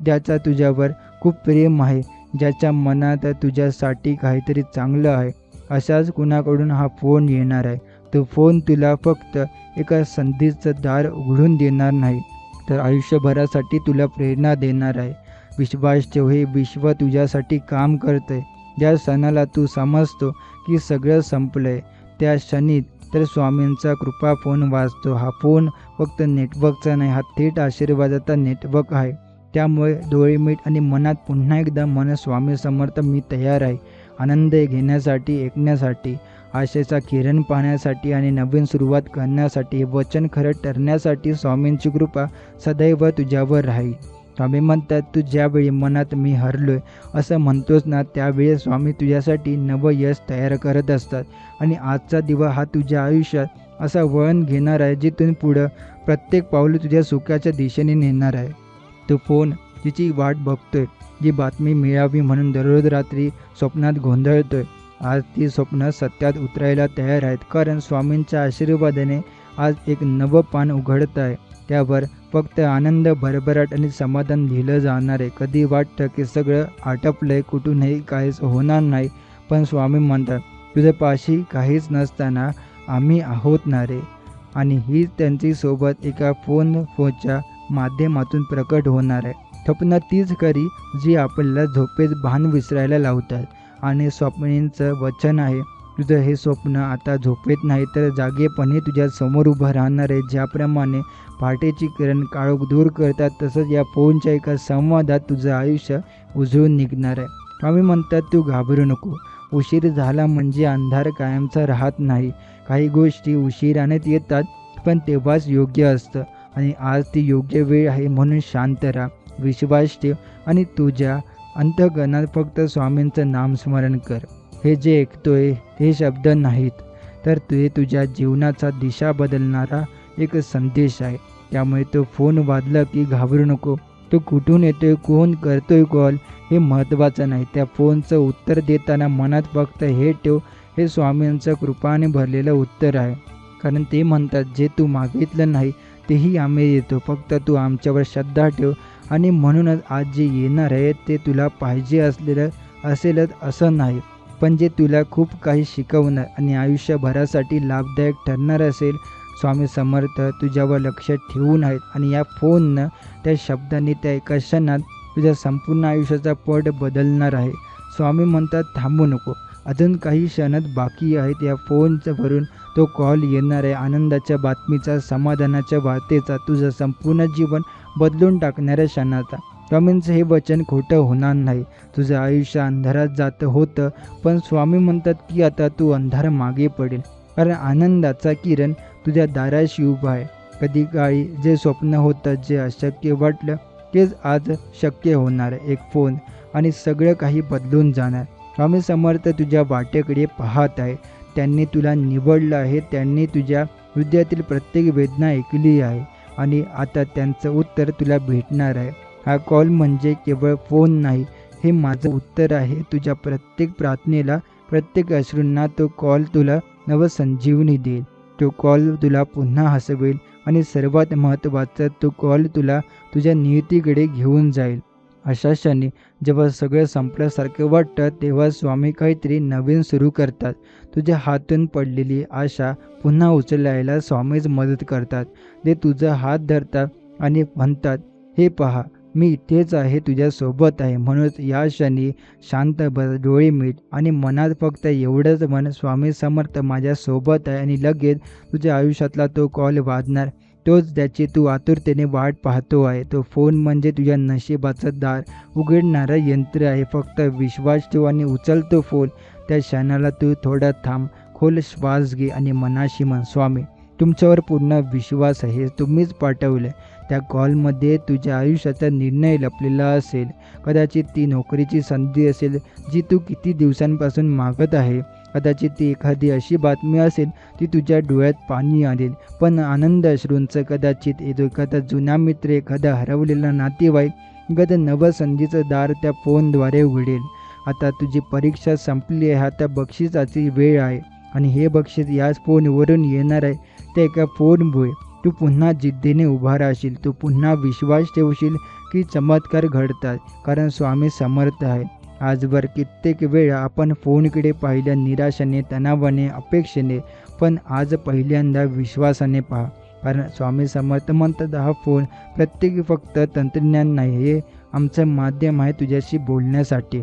ज्याचा तुझ्यावर खूप प्रेम आहे, ज्याच्या मनात तुझ्यासाठी काहीतरी चांगलं आहे, अशाच कुणाकडून हा फोन येणार आहे. तो फोन तुला फक्त एका संधीचं दार उघडून देणार नाही, तर आयुष्यभरासाठी तुला प्रेरणा देणार आहे. विश्वास ठेव, हे विश्व तुझ्यासाठी काम करतंय. ज्या क्षणाला तू समजतो की सगळं संपलंय, त्या क्षणी तर स्वामींचा कृपा फोन वाजतो. हा फोन फक्त नेटवर्कचा नाही, हा थेट आशीर्वादाचा नेटवर्क आहे. त्यामुळे डोळे मीट आणि मनात पुन्हा एकदा मन, स्वामी समर्थ, मी तयार आहे. आनंद घेण्यासाठी, ऐकण्यासाठी, आशेचा किरण पाहण्यासाठी आणि नवीन सुरुवात करण्यासाठी. हे वचन खरं ठरण्यासाठी स्वामींची कृपा सदैव तुझ्यावर राहील. स्वामी म्हणतात, तू ज्यावेळी मनात मी हरलोय असं म्हणतोस ना, त्यावेळी स्वामी तुझ्यासाठी नवं यश तयार करत असतात. आणि आजचा दिवा हा तुझ्या आयुष्यात असा वळण घेणार आहे, जिथून पुढं प्रत्येक पाऊल तुझ्या सुखाच्या दिशेने नेणार आहे. तो फोन जिची वाट बघतोय, जी बातमी मिळावी म्हणून दररोज रात्री स्वप्नात गोंधळतोय, आज ती स्वप्न सत्यात उतरायला तयार आहेत. कारण स्वामींच्या आशीर्वादाने आज एक नवं पान उघडत आहे. त्यावर फक्त आनंद, भरभराट आणि समाधान लिहिलं जाणार आहे. कधी वाटतं की सगळं आटपलंय, कुठूनही काहीच होणार नाही, पण स्वामी म्हणतात तुझ्यापाशी काहीच नसताना आम्ही आहोत ना रे. आणि ही त्यांची सोबत एका फोनच्या माध्यमातून प्रकट होणार आहे. स्वप्न तीच खरी जी आपल्याला झोपेत भान विसरायला लावतात. आणि स्वप्नींचं वचन आहे तुझं हे स्वप्न आता झोपेत नाही तर जागेपणे तुझ्या समोर उभं राहणार आहे. ज्याप्रमाणे पहाटेची किरण काळोख दूर करतात तसंच या फोनच्या एका संवादात तुझं आयुष्य उजळून निघणार आहे. स्वामी म्हणतात तू घाबरू नको. उशीर झाला म्हणजे अंधार कायमचा राहत नाही. काही गोष्टी उशिरानेच येतात पण तेव्हाच योग्य असतं. आणि आज ती योग्य वेळ आहे म्हणून शांत राहा, विश्वास ठेव आणि तुझ्या अंतःकरणात फक्त स्वामींचं नामस्मरण कर. हे जे ऐकतोय हे शब्द नाहीत तर ते तुझ्या जीवनाचा दिशा बदलणारा एक संदेश आहे. त्यामुळे तो फोन वाजला की घाबरू नको. तो कुठून येतोय, कोण करतोय कॉल हे महत्त्वाचं नाही. त्या फोनचं उत्तर देताना मनात फक्त हे ठेव, हे स्वामींचं कृपाने भरलेलं उत्तर आहे. कारण ते म्हणतात जे तू मागितलं नाही तेही आम्ही देतो, फक्त तू आमच्यावर श्रद्धा ठेव. आणि म्हणूनच आज जे येणार आहे ते तुला पाहिजे असेलच असं नाही, पण जे तुला खूप काही शिकवणार आणि आयुष्यभरासाठी लाभदायक ठरणार असेल. स्वामी समर्थ तुझ्यावर लक्ष ठेवून आहेत आणि या फोननं त्या शब्दांनी त्या एका क्षणात तुझ्या संपूर्ण आयुष्याचा पट बदलणार आहे. स्वामी म्हणतात थांबू नको, अजून काही क्षणात बाकी आहेत. या फोनचं भरून तो कॉल येणार आहे आनंदाच्या बातमीचा, समाधानाच्या वार्तेचा, तुझं संपूर्ण जीवन बदलून टाकणाऱ्या क्षणाचा. स्वामींचं हे वचन खोटं होणार नाही. तुझं आयुष्य अंधारात जातं होतं पण स्वामी म्हणतात की आता तू अंधार मागे पडेल, कारण आनंदाचा किरण तुझ्या दाराशी उभा आहे. कधी काळी जे स्वप्न होतं, जे अशक्य वाटलं तेच आज शक्य होणार. एक फोन आणि सगळं काही बदलून जाणार. स्वामी समर्थ तुझ्या वाटेकडे पाहत आहे. त्यांनी तुला निवडलं आहे. त्यांनी तुझ्या हृदयातील प्रत्येक वेदना ऐकली आहे आणि आता त्यांचं उत्तर तुला भेटणार आहे. हा कॉल म्हणजे केवळ फोन नाही, हे माझं उत्तर आहे. तुझ्या प्रत्येक प्रार्थनेला, प्रत्येक अश्रूंना तो कॉल तुला नवसंजीवनी देईल. तो कॉल तुला पुन्हा हसवेल आणि सर्वात महत्त्वाचं तो कॉल तुला तुझ्या नियतीकडे घेऊन जाईल. अशा क्षणी जेव्हा सगळं संपल्यासारखं वाटतं तेव्हा स्वामी काहीतरी नवीन सुरू करतात. तुझ्या हातून पडलेली आशा पुन्हा उचलायला स्वामीच मदत करतात. ते तुझा हात धरतात आणि म्हणतात हे पहा मी इथेच आहे, तुझ्यासोबत आहे. म्हणूनच या क्षणी शांत बस, डोळे मीट आणि मनात फक्त एवढंच म्हण स्वामी समर्थ माझ्यासोबत आहे. आणि लगेच तुझ्या आयुष्यातला तो कॉल वाजणार, तोच ज्याची तू आतुरतेने वाट पाहतो आहे. तो फोन म्हणजे तुझ्या नशिबाचं दार उघडणारं यंत्र आहे. फक्त विश्वास ठेव आणि उचल तो फोन. त्या क्षणाला तू थोडा थांब, खोल श्वास घे आणि मनाशी म्हण स्वामी तुमच्यावर पूर्ण विश्वास आहे, तुम्हीच पाठवलं. त्या कॉलमध्ये तुझ्या आयुष्याचा निर्णय लपलेला असेल. कदाचित ती नोकरीची संधी असेल जी तू किती दिवसांपासून मागत आहे. कदाचित ती एखादी अशी बातमी असेल ती तुझ्या डोळ्यात पाणी आणेल. पण आनंद अश्रूंचं कदाचित एखादा जुना मित्र, एखादा हरवलेला नातेवाईक, एखादं नवं संधीचं दार त्या फोनद्वारे उघडेल. आता तुझी परीक्षा संपली आहे, आता बक्षिसाची वेळ आहे आणि हे बक्षीस याच फोनवरून येणार आहे. त्या एका फोनमुळे तू पुन्हा जिद्दीने उभा राहशील. तू पुन्हा विश्वास ठेवशील की चमत्कार घडतात, कारण स्वामी समर्थ आहे. आजवर कित्येक वेळा आपण फोनकडे पाहिलं निराशाने, तणावाने, अपेक्षेने, पण आज पहिल्यांदा विश्वासाने पहा. कारण स्वामी समर्थ म्हणतात हा फोन प्रत्येक फक्त तंत्रज्ञान नाही, हे आमचं माध्यम आहे तुझ्याशी बोलण्यासाठी.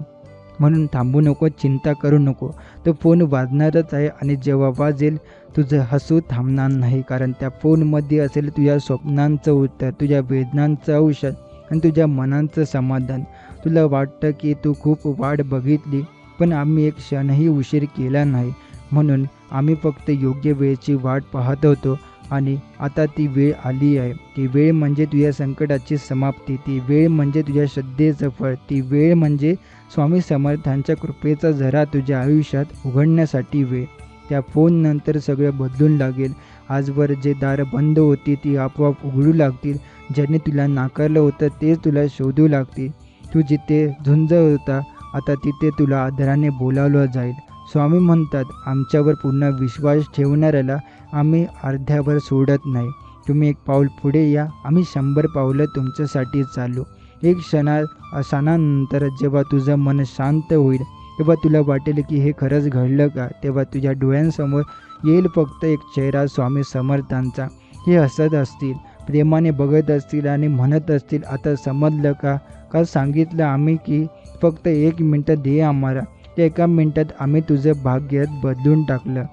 म्हणून थांबू नको, चिंता करू नको. तो फोन वाजणारच आहे आणि जेव्हा वाजेल तुझं हसू थांबणार नाही. कारण त्या फोनमध्ये असेल तुझ्या स्वप्नांचं उत्तर, तुझ्या वेदनांचं औषध आणि तुझ्या मनाचं समाधान. तुला वाटतं की तू खूप वाट बघितली पण आम्ही एक क्षणही उशीर केला नाही. म्हणून आम्ही फक्त योग्य वेळेची वाट पाहत होतो आणि आता ती वेळ आली आहे. ती वेळ म्हणजे तुझ्या संकटाची समाप्ती. ती वेळ म्हणजे तुझ्या श्रद्धेचं फळ. ती वेळ म्हणजे स्वामी समर्थांच्या कृपेचा झरा तुझ्या आयुष्यात उघडण्यासाठी वेळ. त्या फोननंतर सगळं बदलून लागेल. आजवर जे दारं बंद होती ती आपोआप उघडू लागतील. ज्याने तुला नाकारलं होतं तेच तुला शोधू लागतील. तू जिथे झुंज होता आता तिथे तुला आदराने बोलावलं जाईल. स्वामी म्हणतात आमच्यावर पूर्ण विश्वास ठेवणाऱ्याला आम्ही अर्ध्यावर सोडत नाही. तुम्ही एक पाऊल पुढे या, आम्ही 100 पावलं तुमच्यासाठी चालू. एक क्षणानंतर जेव्हा तुझं मन शांत होईल तेव्हा तुला वाटेल की हे खरंच घडलं का. तेव्हा तुझ्या डोळ्यांसमोर येईल फक्त एक चेहरा स्वामी समर्थांचा. हे हसत असतील, प्रेमाने बघत असतील आणि म्हणत असतील, आता समजलं का. का सांगितलं आम्ही की फक्त 1 मिनटं दे आम्हाला. त्या 1 मिनिटात आम्ही तुझं भाग्य बदलून टाकलं.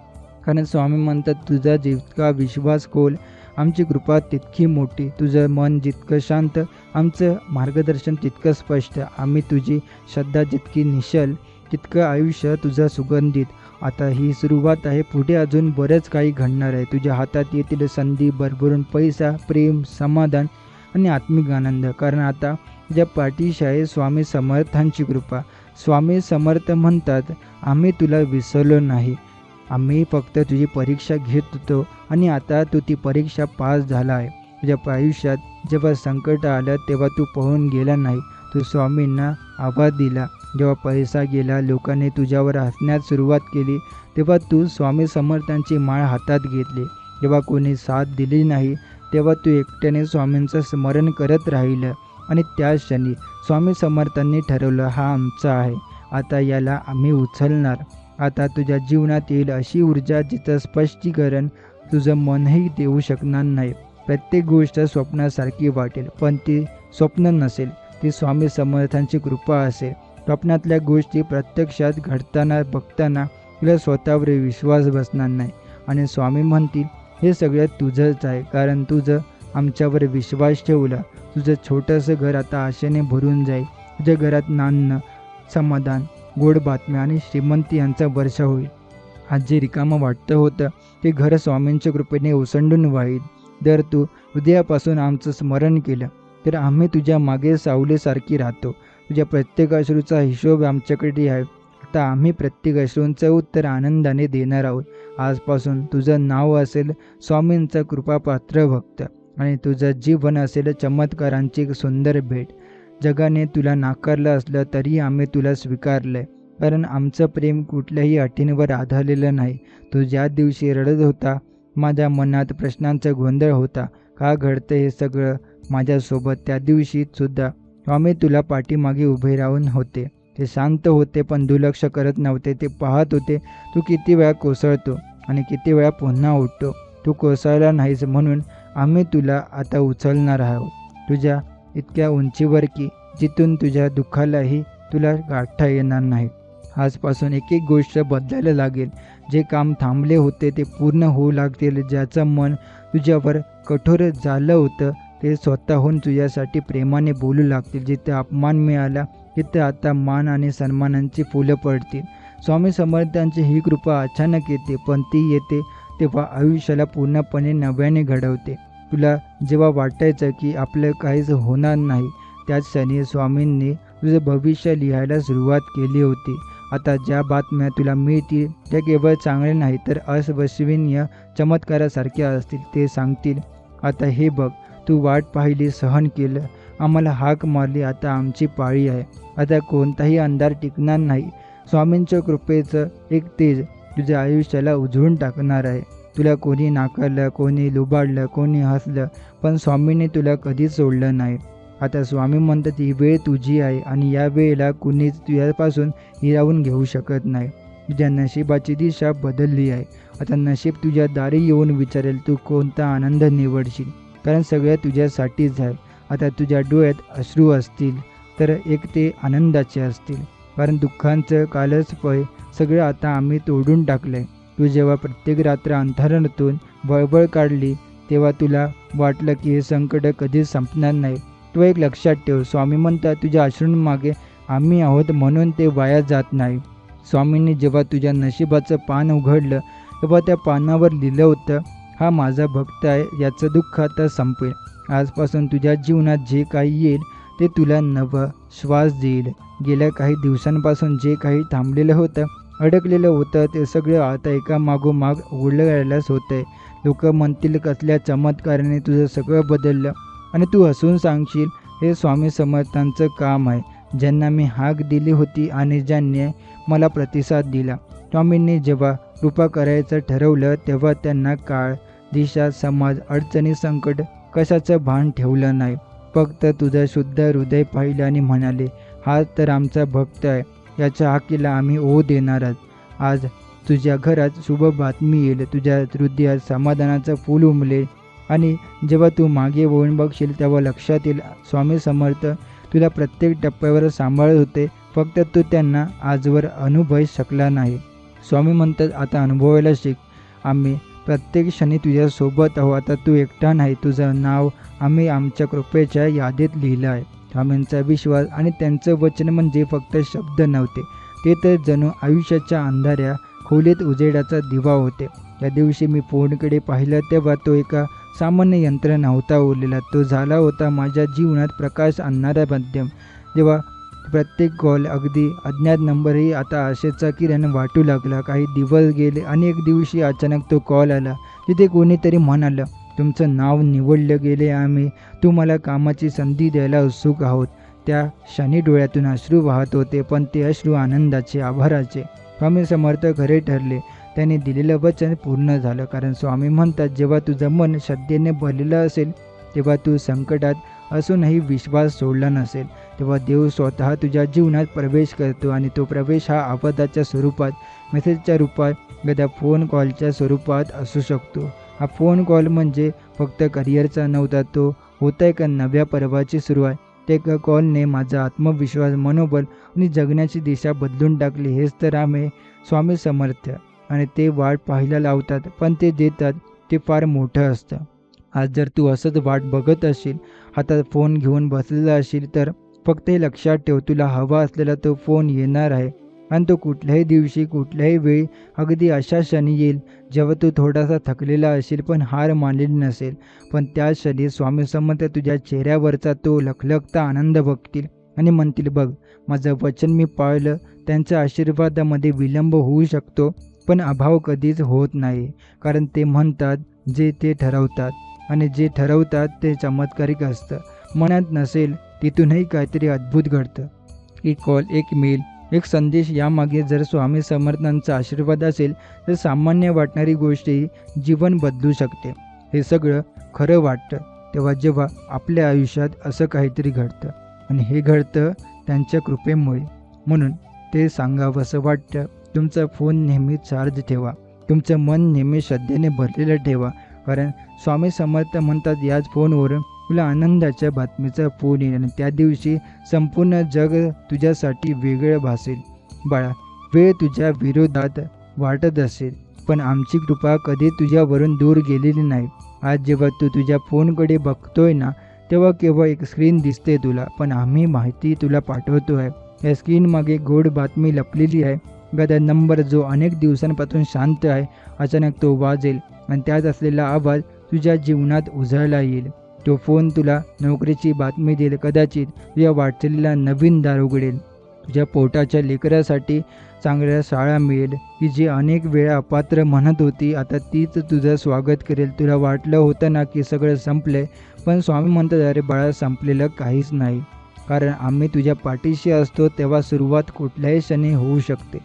कारण स्वामी म्हणतात, तुझा जितका विश्वास खोल आमची कृपा तितकी मोठी. तुझं मन जितकं शांत आमचं मार्गदर्शन तितकं स्पष्ट. आम्ही तुझी श्रद्धा जितकी निश्चल तितकं आयुष्य तुझं सुगंधित. आता ही सुरुवात आहे, पुढे अजून बरंच काही घडणार आहे. तुझ्या हातात येतील संधी, भरभरून पैसा, प्रेम, समाधान आणि आत्मिक आनंद. कारण आता तुझ्या पाठीशी आहे स्वामी समर्थांची कृपा. स्वामी समर्थ म्हणतात, आम्ही तुला विसरलो नाही. आम्ही फक्त तुझी परीक्षा घेत होतो आणि आता तू ती परीक्षा पास झाला आहे. तुझ्या आयुष्यात जेव्हा संकट आलं तेव्हा तू पळून गेला नाही. तू स्वामींना आवाज दिला. जेव्हा पैसा गेला, लोकांनी तुझ्यावर हसण्यास सुरुवात केली, तेव्हा तू स्वामी समर्थांची माळ हातात घेतली. जेव्हा कोणी साथ दिली नाही तेव्हा तू एकट्याने स्वामींचं स्मरण करत राहिलं आणि त्या क्षणी स्वामी समर्थांनी ठरवलं, हा आमचा आहे, आता याला आम्ही उचलणार. आता तुझ्या जीवनात येईल अशी ऊर्जा जिचं स्पष्टीकरण तुझं मनही देऊ शकणार नाही. प्रत्येक गोष्ट स्वप्नासारखी वाटेल, पण ती स्वप्न नसेल, ती स्वामी समर्थांची कृपा असेल. स्वप्नातल्या गोष्टी प्रत्यक्षात घडताना बघताना तुला स्वतःवर विश्वास बसणार नाही आणि स्वामी म्हणतील, हे सगळं तुझंच आहे, कारण तुझं आमच्यावर विश्वास ठेवला. तुझं छोटंसं घर आता आशेने भरून जाईल. तुझ्या घरात नाणं, समाधान, गोड बातम्या आणि श्रीमंती यांचा वर्षा होईल. आज जे रिकामं वाटतं होतं ते घर स्वामींच्या कृपेने ओसंडून वाहील. जर तू हृदयापासून आमचं स्मरण केलं तर आम्ही तुझ्या मागे सावलीसारखी राहतो. तुझ्या प्रत्येक अश्रूचा हिशोब आमच्याकडे आहे. आता आम्ही प्रत्येक अश्रूंचं उत्तर आनंदाने देणार आहोत. आजपासून तुझं नाव असेल स्वामींचा कृपापात्र भक्त आणि तुझं जीवन असेल चमत्कारांची एक सुंदर भेट. जगाने तुला नाकारलं असलं तरी आम्ही तुला स्वीकारलंय, कारण आमचं प्रेम कुठल्याही अटींवर आधारलेलं नाही. तू ज्या दिवशी रडत होता, माझ्या मनात प्रश्नांचा गोंधळ होता, का घडतं हे सगळं माझ्यासोबत, त्या दिवशी सुद्धा स्वामी तुला पाठीमागे उभे राहून होते. ते शांत होते पण दुर्लक्ष करत नव्हते. ते पाहत होते तू किती वेळा कोसळतो आणि किती वेळा पुन्हा उठतो. तू कोसळला नाहीस म्हणून आम्ही तुला आता उचलणार आहोत, तुझ्या इतक्या उंचीवर की जिथून तुझ्या दुःखालाही तुला गाठता येणार नाही. आजपासून एक एक गोष्ट बदलायला लागेल. जे काम थांबले होते ते पूर्ण होऊ लागतील. ज्याचं मन तुझ्यावर कठोर झालं होतं ते स्वतःहून तुझ्यासाठी प्रेमाने बोलू लागतील. जिथे अपमान मिळाला तिथे आता मान आणि सन्मानांची फुलं पडतील. स्वामी समर्थांची ही कृपा अचानक येते, पण ती येते तेव्हा आयुष्याला पूर्णपणे नव्याने घडवते. तुला जेव्हा वाटायचं की आपलं काहीच होणार नाही, त्याच क्षणी स्वामींनी तुझं भविष्य लिहायला सुरुवात केली होती. आता ज्या बातम्या तुला मिळतील त्या केवळ चांगल्या नाही तर अविश्वसनीय चमत्कारासारख्या असतील. ते सांगतील, आता हे बघ, तू वाट पाहिली, सहन केलं, आम्हाला हाक मारली, आता आमची पाळी आहे. आता कोणताही अंधार टिकणार नाही. स्वामींच्या कृपेचं एक तेज तुझ्या आयुष्याला उजळून टाकणार आहे. तुला कोणी नाकारलं, कोणी लुबाडलं, कोणी हसलं, पण स्वामींनी तुला कधीच सोडलं नाही. आता स्वामी म्हणतात, ही वेळ तुझी आहे आणि या वेळेला कुणीच तुझ्यापासून हिरावून घेऊ शकत नाही. तुझ्या नशिबाची दिशा बदलली आहे. आता नशीब तुझ्या दारी येऊन विचारेल तू कोणता आनंद निवडशील, कारण सगळ्या तुझ्यासाठीच आहे. आता तुझ्या डोळ्यात अश्रू असतील तर एक ते आनंदाचे असतील, कारण दुःखांचं कालच सगळं आता आम्ही तोडून टाकलंय. तू जेव्हा प्रत्येक रात्र अंधारातून बळबळ काढली तेव्हा तुला वाटलं की हे संकट कधीच संपणार नाही. तो एक लक्षात ठेव, स्वामी म्हणतात तुझ्या अश्रूंमागे आम्ही आहोत म्हणून ते वाया जात नाही. स्वामींनी जेव्हा तुझ्या नशिबाचं पान उघडलं तेव्हा त्या पानावर लिहिलं होतं, हा माझा भक्त आहे, याचं दुःख आता संपेल. आजपासून तुझ्या जीवनात जे काही येईल ते तुला नवा श्वास देईल. गेल्या काही दिवसांपासून जे काही थांबलेलं होतं, अडकलेलं होतं, ते सगळं आता एका मागोमाग उघडायलाच होतंय. लोक म्हणतील, कसल्या चमत्काराने तुझं सगळं बदललं, आणि तू हसून सांगशील, हे स्वामी समर्थांचं काम आहे, ज्यांना मी हाक दिली होती आणि ज्यांनी मला प्रतिसाद दिला. स्वामींनी जेव्हा कृपा करायचं ठरवलं तेव्हा त्यांना काळ, दिशा, समाज, अडचणी, संकट कशाचं भान ठेवलं नाही. फक्त तुझं शुद्ध हृदय पाहिलं आणि म्हणाले, हा तर आमचा भक्त आहे, याच्या हाकेला आम्ही ओ देणारच. आज तुझ्या घरात शुभ बातमी येईल, तुझ्या हृदयात समाधानाचं फूल उमलेल आणि जेव्हा तू मागे वळून बघशील तेव्हा लक्षात येईल स्वामी समर्थ तुला प्रत्येक टप्प्यावर सांभाळत होते, फक्त तू त्यांना आजवर अनुभवू शकला नाही. स्वामी म्हणतात आता अनुभवायला शिक. आम्ही प्रत्येक क्षणी तुझ्यासोबत आहोत. आता तू एकटा नाही, तुझं नाव आम्ही आमच्या कृपेच्या यादीत लिहिलं आहे. स्वामींचा विश्वास आणि त्यांचं वचन म्हणजे फक्त शब्द नव्हते, ते तर जणू आयुष्याच्या अंधाऱ्या खोलीत उजेडाचा दिवा होते. त्या दिवशी मी फोनकडे पाहिलं तेव्हा तो एका सामान्य यंत्र नव्हता उरलेला, तो झाला होता माझ्या जीवनात प्रकाश आणणारा माध्यम. जेव्हा प्रत्येक कॉल, अगदी अज्ञात नंबरही आता आशेचा किरण वाटू लागला. काही दिवस गेले आणि एक दिवशी अचानक तो कॉल आला, तिथे कोणीतरी म्हणालं, तुमचं नाव निवडलं गेले, आम्ही तुम्हाला कामाची संधी द्यायला उत्सुक आहोत. त्या क्षणी डोळ्यातून अश्रू वाहत होते, पण ते अश्रू आनंदाचे, आभाराचे. स्वामी समर्थ खरे ठरले, त्याने दिलेलं वचन पूर्ण झालं. कारण स्वामी म्हणतात जेव्हा तुझं मन श्रद्धेने भरलेलं असेल तेव्हा तू संकटात असूनही विश्वास सोडला नसेल, तेव्हा देव स्वतः तुझ्या जीवनात प्रवेश करतो. आणि तो प्रवेश हा आवाजाच्या स्वरूपात, मेसेजच्या रूपात, कदा फोन कॉलच्या स्वरूपात असू शकतो. हा फोन कॉल म्हणजे फक्त करिअरचा नव्हता, तो होता एका नव्या पर्वाची सुरुवात. त्या एका कॉलने माझा आत्मविश्वास, मनोबल आणि जगण्याची दिशा बदलून टाकली. हेच तर आम्ही स्वामी समर्थ. आणि ते वाट पाहायला लावतात, पण ते देतात ते फार मोठं असतं. आज जर तू असंच वाट बघत असशील, हातात फोन घेऊन बसलेला असशील, तर फक्त हे लक्षात ठेव, तुला हवा असलेला तो फोन येणार आहे. आणि तो कुठल्याही दिवशी, कुठल्याही वेळी, अगदी अशा क्षणी येईल जेव्हा तू थोडासा थकलेला असेल पण हार मानलेली नसेल. पण त्या क्षणी स्वामी समर्थ तुझ्या चेहऱ्यावरचा तो लखलखता आनंद बघतील आणि म्हणतील, बघ माझं वचन मी पाळलं. त्यांच्या आशीर्वादामध्ये विलंब होऊ शकतो, पण अभाव कधीच होत नाही. कारण ते म्हणतात जे ते ठरवतात, आणि जे ठरवतात ते चमत्कारिक असतं. मनात नसेल तिथूनही काहीतरी अद्भुत घडतं. एक कॉल, एक मेल, एक संदेश, यामागे जर स्वामी समर्थांचा आशीर्वाद असेल तर सामान्य वाटणारी गोष्टही जीवन बदलू शकते. हे सगळं खरं वाटतं तेव्हा जेव्हा आपल्या आयुष्यात असं काहीतरी घडतं, आणि हे घडतं त्यांच्या कृपेमुळे. म्हणून ते सांगावंसं वाटतं, तुमचा फोन नेहमी चार्ज ठेवा, तुमचं मन नेहमी श्रद्धेने भरलेलं ठेवा. कारण स्वामी समर्थ म्हणतात याच फोनवरून तुला आनंदाच्या बातमीचा फोन येईल, आणि त्या दिवशी संपूर्ण जग तुझ्यासाठी वेगळं भासेल. बाळा, वेळ तुझ्या विरोधात वाटत असेल, पण आमची कृपा कधी तुझ्यावरून दूर गेलेली नाही. आज जेव्हा तू तुझ्या फोनकडे बघतोय ना, तेव्हा केवळ एक स्क्रीन दिसते तुला, पण आम्ही माहिती तुला पाठवतो आहे. या स्क्रीनमागे गोड बातमी लपलेली आहे. एखादा नंबर जो अनेक दिवसांपासून शांत आहे, अचानक तो वाजेल आणि त्यात असलेला आवाज तुझ्या जीवनात उजळला येईल. तो फोन तुला नोकरीची बातमी देईल, कदाचित तुझ्या वाटचालीला नवीन दार उघडेल. तुझ्या पोटाच्या लेकरासाठी चांगल्या शाळा मिळेल, की जी अनेक वेळा अपात्र म्हणत होती, आता तीच तुझं स्वागत करेल. तुला वाटलं होतं ना की सगळं संपलंय, पण स्वामी म्हणतात अरे बाळा, संपलेलं काहीच नाही. कारण आम्ही तुझ्या पाठीशी असतो तेव्हा सुरुवात कुठल्याही क्षणी होऊ शकते.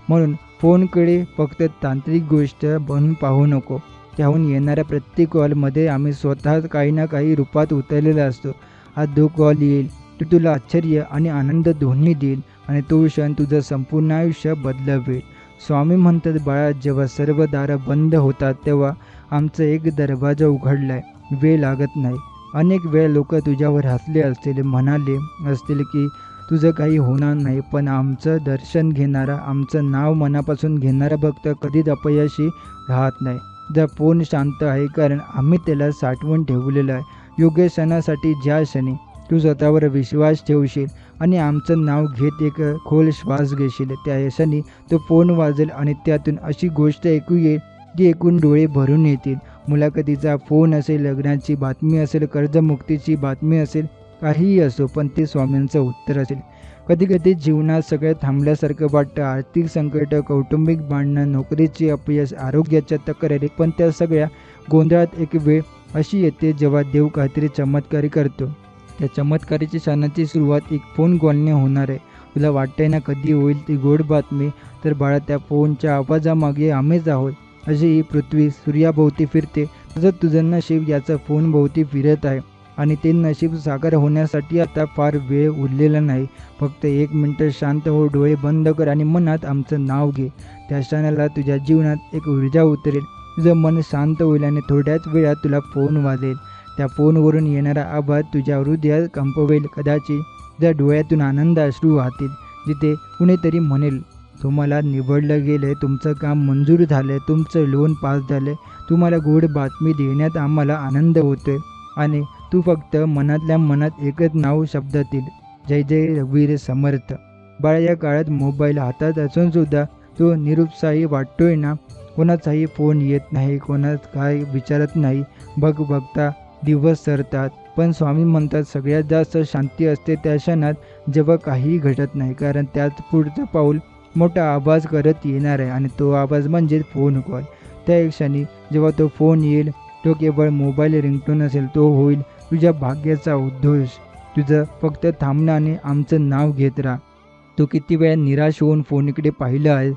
म्हणून फोनकडे फक्त तांत्रिक गोष्ट बनून पाहू नको. त्याहून येणाऱ्या प्रत्येक कॉलमध्ये आम्ही स्वतःच काही ना काही रूपात उतरलेला असतो. हा जो कॉल येईल तो तुला आश्चर्य आणि आनंद दोन्ही देईल, आणि तो क्षण तुझं संपूर्ण आयुष्य बदलवेल. स्वामी म्हणतात बाळा, जेव्हा सर्व दारं बंद होतात तेव्हा आमचा एक दरवाजा उघडलाय. वेळ लागत नाही. अनेक वेळा लोक तुझ्यावर हसले असतील, म्हणाले असतील की तुझं काही होणार नाही, पण आमचं दर्शन घेणारा, आमचं नाव मनापासून घेणारा भक्त कधीच अपयशी राहत नाही. जर फोन शांत आहे कारण आम्ही त्याला साठवून ठेवलेलं आहे. योग्य क्षणासाठी ज्या क्षणी तू स्वतःवर विश्वास ठेवशील आणि आमचं नाव घेत एक खोल श्वास घेशील, त्या क्षणी तो फोन वाजेल आणि त्यातून अशी गोष्ट ऐकू येईल की एकूण डोळे भरून येतील. मुलाखतीचा फोन असेल, लग्नाची बातमी असेल, कर्जमुक्तीची बातमी असेल, काहीही असो, पण ते स्वामींचं उत्तर असेल. कधी कधी जीवनात सगळं थांबल्यासारखं वाटतं. आर्थिक संकट, कौटुंबिक भांडणं, नोकरीचे अपयश, आरोग्याच्या तक्रारी, पण त्या सगळ्या गोंधळात एक वेळ अशी येते जेव्हा देव काहीतरी चमत्कारी करतो. त्या चमत्काराची क्षणाची सुरुवात एक फोन कॉलने होणार आहे. तुला वाटतंय ना कधी होईल ती गोड बातमी, तर बाळा, त्या फोनच्या आवाजामागे आम्हीच आहोत. अशी ही पृथ्वी सूर्याभोवती फिरते, तसंच तुझं नशीब याचा फोनभोवती फिरत आहे. आणि ते नशीब साकार होण्यासाठी आता फार वेळ उरलेला नाही. फक्त 1 मिनिट शांत हो, डोळे बंद कर आणि मनात आमचं नाव घे. त्या क्षणाला तुझ्या जीवनात एक ऊर्जा उतरेल. तुझं मन शांत होईल आणि थोड्याच वेळात तुला फोन वाजेल. त्या फोनवरून येणारा आवाज तुझ्या हृदयात कंपवेल. कदाचित तुझ्या डोळ्यातून आनंद अश्रू वाहतील. जिथे कुणीतरी म्हणेल, तुम्हाला निवडलं गेलं, तुमचं काम मंजूर झालं, तुमचं लोन पास झालं, तुम्हाला गोड बातमी देण्यात आम्हाला आनंद होतोय आणि तू फक्त मनातल्या मनात एकच नाव शब्दातील, जय जय रघुवीर समर्थ. बाळा, या काळात मोबाईल हातात असून सुद्धा तो निरुत्साही वाटतोय ना? कोणाचाही फोन येत नाही, कोणाच काय विचारत नाही. बघता दिवस सरतात. पण स्वामी म्हणतात सगळ्यात जास्त शांती असते त्या क्षणात जेव्हा काहीही घडत नाही, कारण त्याच पुढचं पाऊल मोठा आवाज करत येणार आहे आणि तो आवाज म्हणजे फोन कॉल. त्या एक क्षणी जेव्हा तो फोन येईल, तो केवळ मोबाईल रिंगटोन नसेल, तो होईल तुझ्या भाग्याचा उद्घोष. तुझं फक्त थांबणं आणि आमचं नाव घेत राहा. तू किती वेळा निराश होऊन फोनकडे पाहिलं आहे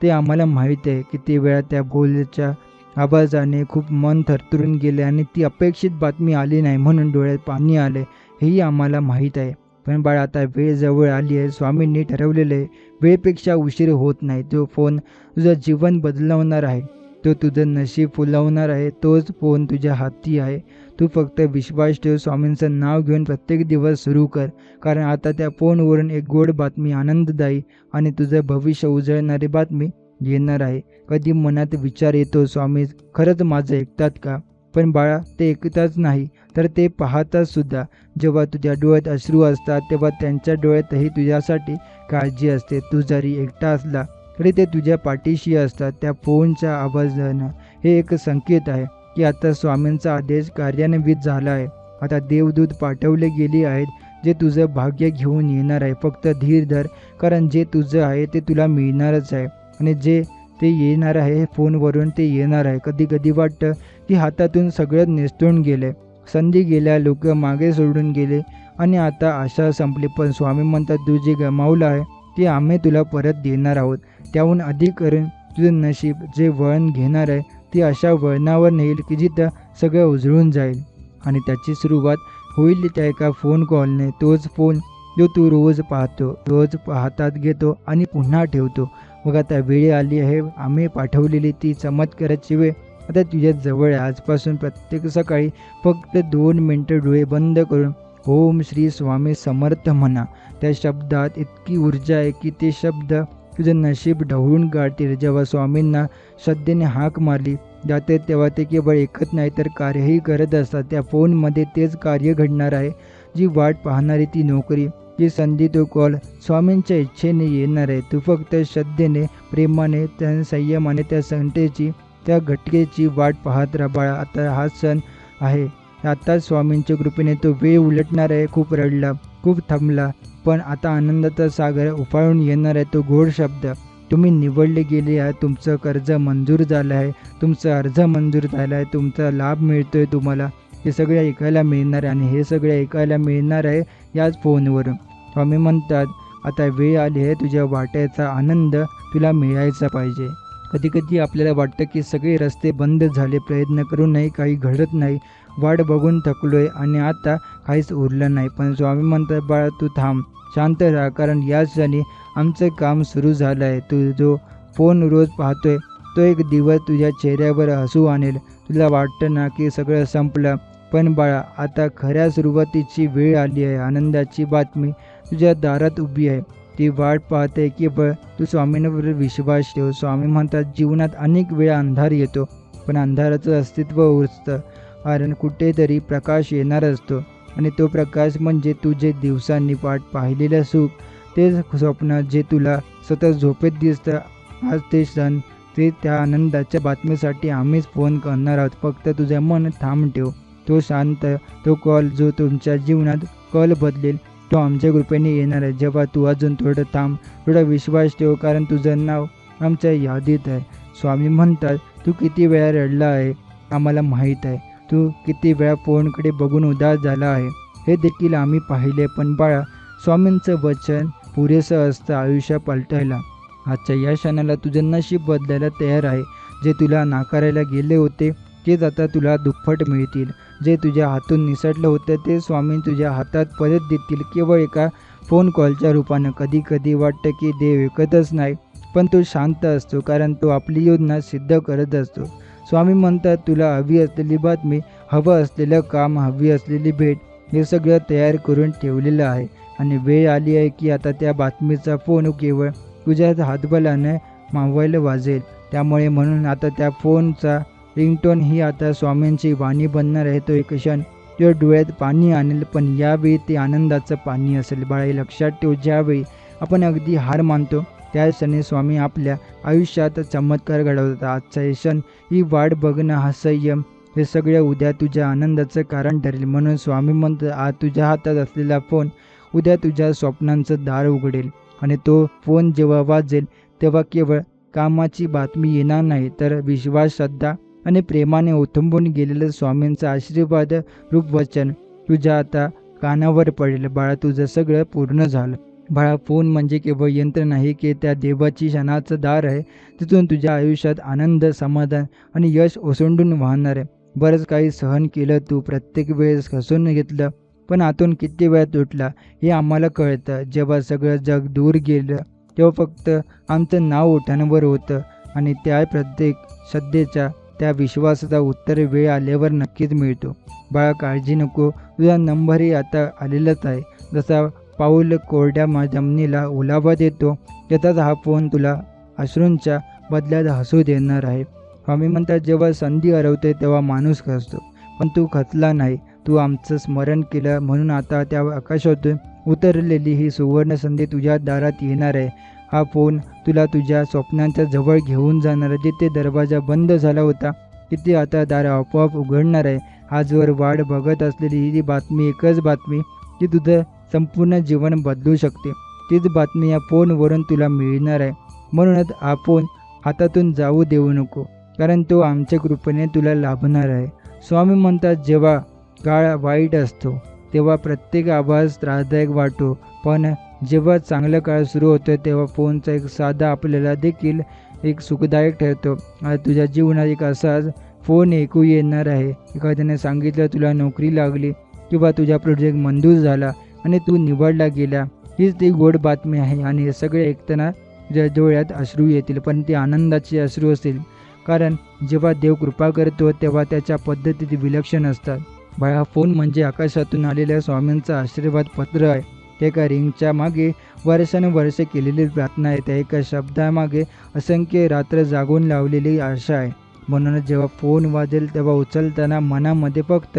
ते आम्हाला माहीत आहे. किती वेळा त्या बोलच्या आवाजाने खूप मन थरथरून गेले आणि ती अपेक्षित बातमी आली नाही म्हणून डोळ्यात पाणी आले, हेही आम्हाला माहीत आहे. पण बाळा, आता वेळ जवळ आली आहे. स्वामींनी ठरवलेलं आहे, वेळेपेक्षा उशीर होत नाही. तो फोन तुझं जीवन बदलवणार आहे, तो तुझं नशीब फुलवणार आहे. तोच फोन तुझ्या हाती आहे. तू फक्त विश्वास ठेव. स्वामींचं नाव घेऊन प्रत्येक दिवस सुरू कर, कारण आता त्या फोनवरून एक गोड बातमी, आनंददायी आणि तुझं भविष्य उजळणारी बातमी येणार आहे. कधी मनात विचार येतो, स्वामी खरंच माझं ऐकतात का? पण बाळा, ते ऐकताच नाही तर ते पाहतात सुद्धा. जेव्हा तुझ्या डोळ्यात अश्रू असतात तेव्हा त्यांच्या डोळ्यातही तुझ्यासाठी काळजी असते. तू जरी एकटा असला तरी ते तुझ्या पाठीशी असतात. त्या फोनच्या आवाजानं हे एक संकेत आहे की आता स्वामींचा आदेश कार्यान्वित झाला आहे. आता देवदूत पाठवले गेले आहेत जे तुझं भाग्य घेऊन येणार आहे. फक्त धीर धर, कारण जे तुझं आहे ते तुला मिळणारच आहे आणि जे ते येणार आहे फोनवरून ते येणार आहे. कधी कधी वाटतं की हातातून सगळं निसटून गेले, संधी गेल्या, लोक मागे सोडून गेले आणि आता आशा संपली. पण स्वामी म्हणतात, तू जे गमावलं आहे ते आम्ही तुला परत देणार आहोत. त्याहून अधिक करून तुझं नशीब जे वळण घेणार आहे ते अशा वळणावर नेईल की जिथं सगळं उजळून जाईल. आणि त्याची सुरुवात होईल त्या एका फोन कॉलने. तोच फोन जो तू रोज पाहतो, रोज हातात घेतो आणि पुन्हा ठेवतो. मग आता वेळ आली आहे. आम्ही पाठवलेली ती चमत्काराची वेळ आता तुझ्या जवळ आहे. आजपासून प्रत्येक सकाळी फक्त 2 मिनिटं डोळे बंद करून ओम श्री स्वामी समर्थ म्हणा. त्या शब्दात इतकी ऊर्जा आहे की ते शब्द तुझं नशीब ढवळून काढतील. जेव्हा स्वामींना श्रद्धेने हाक मारली जाते तेव्हा ते केवळ ऐकत नाही तर कार्यही करत असतात. त्या फोनमध्ये तेच कार्य घडणार आहे. जी वाट पाहणारी ती नोकरी, जी संधी, तो कॉल स्वामींच्या इच्छेने येणार आहे. तू फक्त श्रद्धेने, प्रेमाने, त्या संयमाने त्या संधीची, त्या घटकेची वाट पाहत राहा. बाळा, आता हा क्षण आहे. आताच स्वामींच्या कृपेने तो वेळ उलटणार आहे. खूप रडला, खूप थांबला, पण आता आनंदाचा सागर उफाळून येणार आहे. तो गोड शब्द, तुम्ही निवडले गेले आहे, तुमचं कर्ज मंजूर झालं आहे, तुमचं अर्ज मंजूर झालं आहे, तुमचा लाभ मिळतोय तुम्हाला. हे सगळे ऐकायला मिळणार आहे आणि हे सगळे ऐकायला मिळणार आहे याच फोनवरून. स्वामी म्हणतात, आता वेळ आली आहे, तुझ्या वाट्याचा आनंद तुला मिळायचा पाहिजे. कधी कधी आपल्याला वाटतं की सगळे रस्ते बंद झाले, प्रयत्न करूनही काही घडत नाही, वाट बघून थकलोय आणि आता काहीच उरलं नाही. पण स्वामी म्हणतात, बाळा तू थांब, शांत राहा, कारण याच क्षणी आमचं काम सुरू झालं आहे. तू जो फोन रोज पाहतोय तो एक दिवस तुझ्या चेहऱ्यावर हसू आणेल. तुला वाटतं ना की सगळं संपलं, पण बाळा आता खऱ्या सुरुवातीची वेळ आली आहे. आनंदाची बातमी तुझ्या दारात उभी आहे. ती वाट पाहते केवळ तू स्वामींवर विश्वास ठेव. स्वामी म्हणतात, जीवनात अनेक वेळा अंधार येतो, पण अंधाराचं अस्तित्व उरतं, कारण कुठेतरी प्रकाश येणार असतो आणि तो प्रकाश म्हणजे तू जे दिवसांनी वाट पाहिलेलं सुख, ते स्वप्न जे तुला सतत झोपेत दिसतं. आज ते क्षण, ते त्या आनंदाच्या बातमीसाठी आम्हीच फोन करणार आहोत. फक्त तुझं मन ठाम ठेव. तो शांत, तो कॉल जो तुमच्या जीवनात कल बदलेल, तो आमच्या कृपेने येणार आहे. जेव्हा तू अजून थोडं थांब, थोडा विश्वास ठेव, कारण तुझं नाव आमच्या यादीत आहे. स्वामी म्हणतात, तू किती वेळा रडला आहे आम्हाला माहीत आहे. तू किती वेळा फोनकडे बघून उदास झाला आहे हे देखील आम्ही पाहिले. पण बाळा, स्वामींचं वचन पुरेसं असतं आयुष्य पलटायला. आजच्या या क्षणाला तुझं नशीब बदलायला तयार आहे. जे तुला नाकारायला गेले होते तेच आता तुला दुप्पट मिळतील. जे तुझ्या हातून निसटलं होतं ते स्वामी तुझ्या हातात परत देतील, केवळ एका फोन कॉलच्या रूपानं. कधी कधी वाटतं की देव ऐकतच नाही, पण तो शांत असतो, कारण तो आपली योजना सिद्ध करत असतो. स्वामी म्हणतात, तुला हवी असलेली बातमी, हवं असलेलं काम, हवी असलेली भेट, हे सगळं तयार करून ठेवलेलं आहे. आणि वेळ आली आहे की आता त्या बातमीचा फोन केवळ तुझ्या हातबलाने मोबाईल वाजेल. त्यामुळे म्हणून आता त्या फोनचा रिंगटोन ही आता स्वामींची वाणी बनणार आहे. तो एक क्षण तुझ्या डोळ्यात पाणी आणेल, पण यावेळी ते आनंदाचं पाणी असेल. बाळा, हे लक्षात ठेव, ज्यावेळी आपण अगदी हार मानतो त्या क्षणी स्वामी आपल्या आयुष्यात चमत्कार घडवतात. आजचा हे क्षण, ही वाट बघणं, हा संयम, हे सगळं उद्या तुझ्या आनंदाचं कारण ठरेल. म्हणून स्वामी म्हणतात, आज तुझ्या हातात असलेला फोन उद्या तुझ्या स्वप्नांचं दार उघडेल. आणि तो फोन जेव्हा वाजेल तेव्हा केवळ कामाची बातमी येणार नाही, तर विश्वास, श्रद्धा आणि प्रेमाने ओथंबून गेलेलं स्वामींचं आशीर्वाद रूप वचन तुझ्या आता कानावर पडेल. बाळा, तुझं सगळं पूर्ण झालं. बाळा, फोन म्हणजे केवळ यंत्र नाही, की त्या देवाची क्षणाचं दार आहे. तिथून तुझ्या आयुष्यात आनंद, समाधान आणि यश ओसंडून वाहणार आहे. बरंच काही सहन केलं तू, प्रत्येक वेळेस हसून घेतलं, पण आतून किती वेळा तुटला हे आम्हाला कळतं. जेव्हा सगळं जग दूर गेलं तेव्हा फक्त आमचं नाव ओठांवर होतं. आणि त्या प्रत्येक श्रद्धेच्या, त्या विश्वासाचा उत्तर वेळ आल्यावर नक्कीच मिळतो. बाळा, काळजी नको, तुझा नंबरही आता आलेलाच आहे. जसा पाऊल कोरड्या जमिनीला ओलावा देतो, त्याचाच हा फोन तुला अश्रूंच्या बदल्यात हसू देणार आहे. स्वामी म्हणतात, जेव्हा संधी हरवते तेव्हा माणूस खचतो, पण तू खचला नाही. तू आमचं स्मरण केलं म्हणून आता त्या आकाशातून उतरलेली ही सुवर्ण संधी तुझ्या दारात येणार आहे. हा फोन तुला तुझ्या स्वप्नांच्या जवळ घेऊन जाणार आहे. जिथे दरवाजा बंद झाला होता तिथे आता दार आपोआप उघडणार आहे. आजवर वाट बघत असलेली ही बातमी, एकच बातमी जी तुझं संपूर्ण जीवन बदलू शकते, तीच बातमी या फोनवरून तुला मिळणार आहे. म्हणूनच हा फोन हातातून जाऊ देऊ नको, कारण तो आमच्या कृपेने तुला लाभणार आहे. स्वामी म्हणतात, जेव्हा काळ वाईट असतो तेव्हा प्रत्येक आवाज त्रासदायक वाटतो, पण जेव्हा चांगला काळ सुरू होतो तेव्हा फोनचा एक साधा आपल्याला देखील एक सुखदायक ठरतो. आज तुझ्या जीवनात एक असाच फोन ऐकू येणार आहे. एखाद्याने सांगितलं तुला नोकरी लागली, किंवा तुझा प्रोजेक्ट मंजूर झाला आणि तू निवडला गेला. हीच ती गोड बातमी आहे. आणि हे सगळे ऐकताना तुझ्या डोळ्यात अश्रू येतील, पण ते आनंदाचे अश्रू असतील, कारण जेव्हा देव कृपा करतो तेव्हा त्याच्या पद्धतीत विलक्षण असतात. बाळा, फोन म्हणजे आकाशातून आलेल्या स्वामींचा आशीर्वाद पत्र आहे. त्या एका रिंगच्या मागे वर्षानुवर्षे केलेली प्रार्थना आहे. त्या एका शब्दामागे असंख्य रात्र जागून लावलेली आशा आहे. म्हणूनच जेव्हा फोन वाजेल तेव्हा उचलताना मनामध्ये फक्त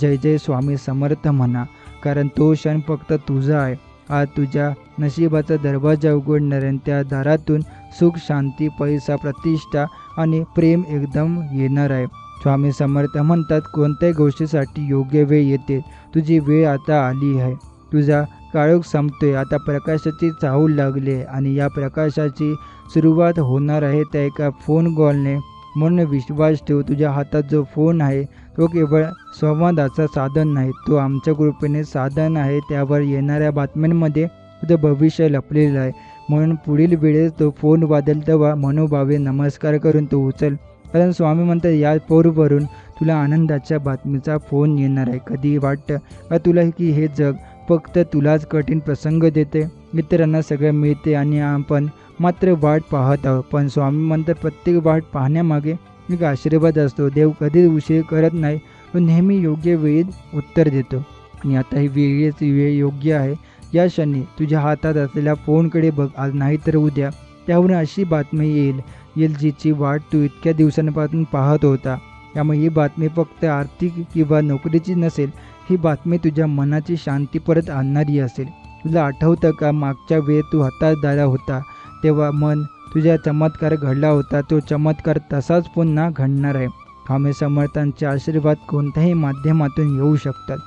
जय जय स्वामी समर्थ म्हणा, कारण तो क्षण फक्त तुझा आहे. आज तुझ्या नशिबाचा दरवाजा उघडणार आहे. त्या दारातून सुख, शांती, पैसा, प्रतिष्ठा आणि प्रेम एकदम येणार आहे. स्वामी समर्थ म्हणतात, कोणत्याही गोष्टीसाठी योग्य वेळ येते. तुझी वेळ आता आली आहे. तुझा काळोख संपतोय, आता प्रकाशाची चाहूल लागली आहे. आणि या प्रकाशाची सुरुवात होणार आहे त्या एका फोन कॉलने. म्हणून विश्वास ठेव, तुझ्या हातात जो फोन आहे तो केवळ संवादाचा साधन नाही, तो आमच्या कृपेने साधन आहे. त्यावर येणाऱ्या बातम्यांमध्ये तुझं भविष्य लपलेलं आहे. म्हणून पुढील वेळेस तो फोन वाजेल तेव्हा मनोभावे नमस्कार करून तो उचल, कारण स्वामी म्हणतात, या फोनवरून तुला आनंदाच्या बातमीचा फोन येणार आहे. कधी वाटतं का तुला की हे जग फक्त तुलाच कठीण प्रसंग देते, इतरांना सगळं मिळते आणि आपण मात्र वाट पाहत आहोत? पण स्वामी म्हणतात, प्रत्येक वाट पाहण्यामागे एक आशीर्वाद असतो. देव कधीच उशीर करत नाही, तो नेहमी योग्य वेळेत उत्तर देतो. आणि आता ही वेळ योग्य आहे. या क्षणी तुझ्या हातात असलेल्या फोनकडे बघ. आज नाही तर उद्या त्यावरून अशी बातमी येईल जिची वाट तू इतक्या दिवसांपासून पाहत होता. त्यामुळे ही बातमी फक्त आर्थिक किंवा नोकरीची नसेल, ही बातमी तुझ्या मनाची शांती परत आणणारी असेल. तुला आठवतं का, मागच्या वेळेत तू हताश होता तेव्हा मन तुझ्या चमत्कार घडला होता. तो चमत्कार तसाच पुन्हा घडणार आहे. स्वामी समर्थांचे आशीर्वाद कोणत्याही माध्यमातून येऊ शकतात,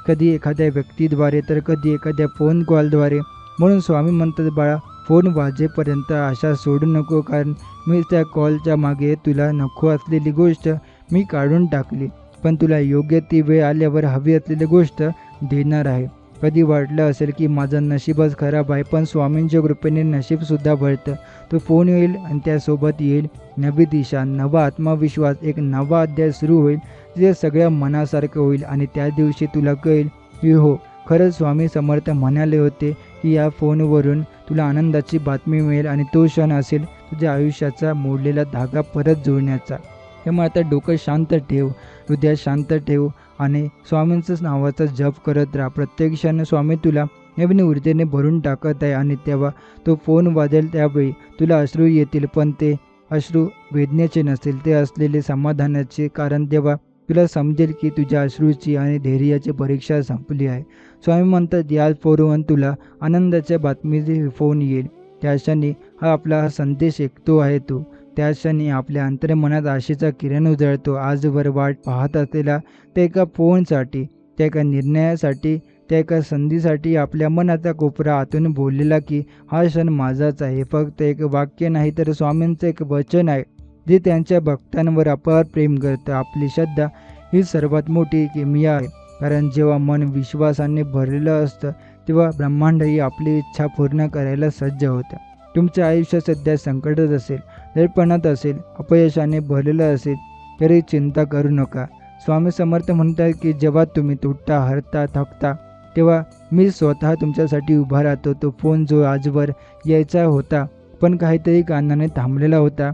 कधी एखाद्या व्यक्तीद्वारे तर कधी एखाद्या फोन कॉलद्वारे. म्हणून स्वामी म्हणतात, बाळा, फोन वाजेपर्यंत आशा सोडू नको, कारण मी त्या कॉलच्या मागे तुला नको असलेली गोष्ट मी काढून टाकली, पण तुला योग्य ती वेळ आल्यावर हवी असलेली गोष्ट देणार आहे. कधी वाटलं असेल की माझं नशीबच खराब आहे, पण स्वामींच्या कृपेने नशीबसुद्धा वळतं. तो फोन येईल आणि त्यासोबत येईल नवी दिशा, नवा आत्मविश्वास, एक नवा अध्याय सुरू होईल, जे सगळ्या मनासारखं होईल. आणि त्या दिवशी तुला कळेल की हो, खरंच स्वामी समर्थ म्हणाले होते की या फोनवरून तुला आनंदाची बातमी मिळेल आणि तो क्षण असेल तुझ्या आयुष्याचा मोडलेला धागा परत जुळण्याचा. त्यामुळे आता डोकं शांत ठेव, हृदय शांत ठेव आणि स्वामींचंच नावाचा जप करत राहा. प्रत्येक क्षण स्वामी तुला नवीन ऊर्जेने भरून टाकत आहे. आणि तेव्हा तो फोन वाजेल त्यावेळी तुला अश्रू येतील, पण ते अश्रू वेदनेचे नसतील, ते असलेले समाधानाचे. कारण तेव्हा तुला समजेल की तुझ्या अश्रूची आणि धैर्याची परीक्षा संपली आहे. स्वामी म्हणतात या फोनवरून तुला आनंदाच्या बातमीचे फोन येईल. त्या क्षणी आपला संदेश ऐकतो आहे तू. त्या क्षणी आपल्या अंतर्मनात आशेचा किरण उजळतो. आजवर वाट पाहत असलेला त्या एका फोनसाठी, त्या एका निर्णयासाठी, त्या एका संधीसाठी आपल्या मनाचा कोपरा आतून बोललेला की हा क्षण माझाच आहे. फक्त एक वाक्य नाही, तर स्वामींचं एक वचन आहे जे त्यांच्या भक्तांवर अपार प्रेम करतं. आपली श्रद्धा ही सर्वात मोठी किमया आहे. कारण जेव्हा मन विश्वासाने भरलेलं असतं तेव्हा ब्रह्मांडही आपली इच्छा पूर्ण करायला सज्ज होतं. तुमचं आयुष्य सध्या संकटात असेल, दडपणात असेल, अपयशाने भरलेलं असेल, तरी चिंता करू नका. स्वामी समर्थ म्हणतात की जेव्हा तुम्ही तुटता, हरता, थकता, तेव्हा मी स्वतः तुमच्यासाठी उभा राहतो. तो फोन जो आजवर यायचा होता पण काहीतरी कारणाने थांबलेला होता,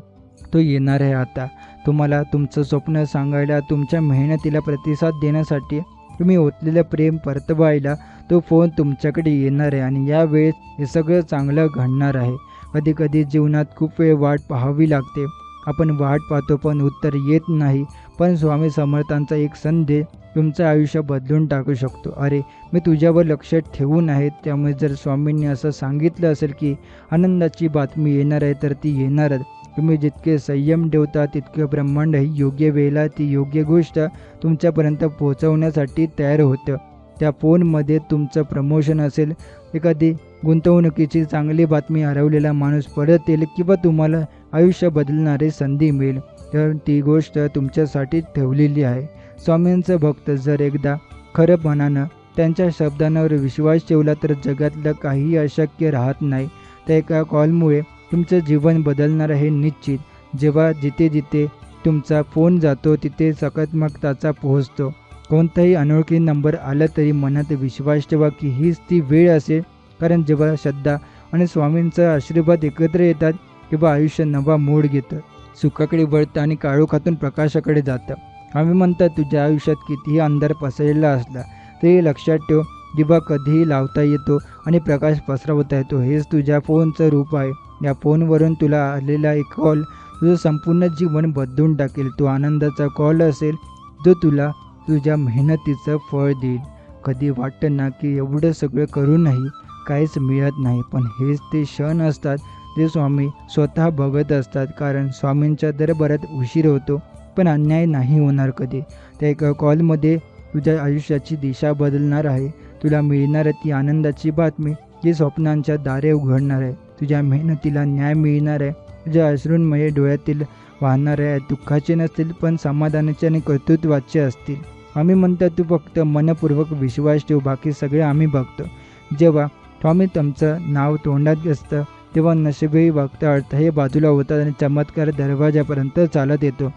तो येणार आहे आता. तुम्हाला तुमचं स्वप्न सांगायला, तुमच्या मेहनतीला प्रतिसाद देण्यासाठी, तुम्ही ओतलेलं प्रेम परतवायला तो फोन तुमच्याकडे येणार आहे. आणि यावेळेस हे सगळं चांगलं घडणार आहे. कधी कधी जीवनात खूप वेळ वाट पाहावी लागते. आपण वाट पाहतो पण उत्तर येत नाही. पण स्वामी समर्थांचा एक संदेश तुमचं आयुष्य बदलून टाकू शकतो. अरे, मी तुझ्यावर लक्ष ठेवून आहे. त्यामुळे जर स्वामींनी असं सांगितलं असेल की आनंदाची बातमी येणार आहे, तर ती येणारच. तुम्ही जितके संयम ठेवता तितके ब्रह्मांडही योग्य वेळेला ती योग्य गोष्ट तुमच्यापर्यंत पोहोचवण्यासाठी तयार होतं. त्या फोनमध्ये तुमचं प्रमोशन असेल, एखादी गुंतवणुकीची चांगली बातमी, हरवलेला माणूस परत येईल, किंवा तुम्हाला आयुष्य बदलणारी संधी मिळेल, तर ती गोष्ट तुमच्यासाठी ठेवलेली आहे. स्वामींचं भक्त जर एकदा खरं मनानं त्यांच्या शब्दांवर विश्वास ठेवला तर जगातलं काहीही अशक्य राहत नाही. त्या एका कॉलमुळे तुमचं जीवन बदलणार आहे निश्चित. जेव्हा जिथे जिथे तुमचा फोन जातो तिथे सकारात्मकताचा पोहोचतो. कोणताही अनोळखी नंबर आला तरी मनात विश्वास ठेवा की हीच ती वेळ असेल. कारण जेव्हा श्रद्धा आणि स्वामींचा आशीर्वाद एकत्र येतात तेव्हा आयुष्य नवा मोड घेतं, सुखाकडे वळतं आणि काळोखातून प्रकाशाकडे जातं. आम्ही म्हणतात तुझ्या आयुष्यात कितीही अंधार पसरलेला असला तरी लक्षात ठेव, दिवा कधीही लावता येतो आणि प्रकाश पसरवता येतो. हेच तुझ्या फोनचं रूप आहे. या फोनवरून तुला आलेला एक कॉल तुझं संपूर्ण जीवन बदलून टाकेल. तो आनंदाचा कॉल असेल जो तुला तुझ्या मेहनतीचं फळ देईल. कधी वाटतं ना की एवढं सगळं करूनही काहीच मिळत नाही, पण हेच ते क्षण असतात जे स्वामी स्वतः बघत असतात. कारण स्वामींच्या दरबारात उशीर होतो पण अन्याय नाही होणार कधी. त्या एका कॉलमध्ये तुझ्या आयुष्याची दिशा बदलणार आहे. तुला मिळणार ती आनंदाची बातमी जी स्वप्नांच्या दारे उघडणार आहे. तुझ्या मेहनतीला न्याय मिळणार आहे. तुझ्या अश्रूंमुळे डोळ्यातील वाहणाऱ्या दुःखाचे नसतील पण समाधानाचे आणि कर्तृत्वाचे असतील. आम्ही म्हणतात तू फक्त मनपूर्वक विश्वास ठेव, बाकी सगळे आम्ही बघतो. जेव्हा स्वामी तुमचं नाव तोंडात असतं तेव्हा नशीबही बघता अडथळे बाजूला होतात आणि चमत्कार दरवाजापर्यंत चालत येतो.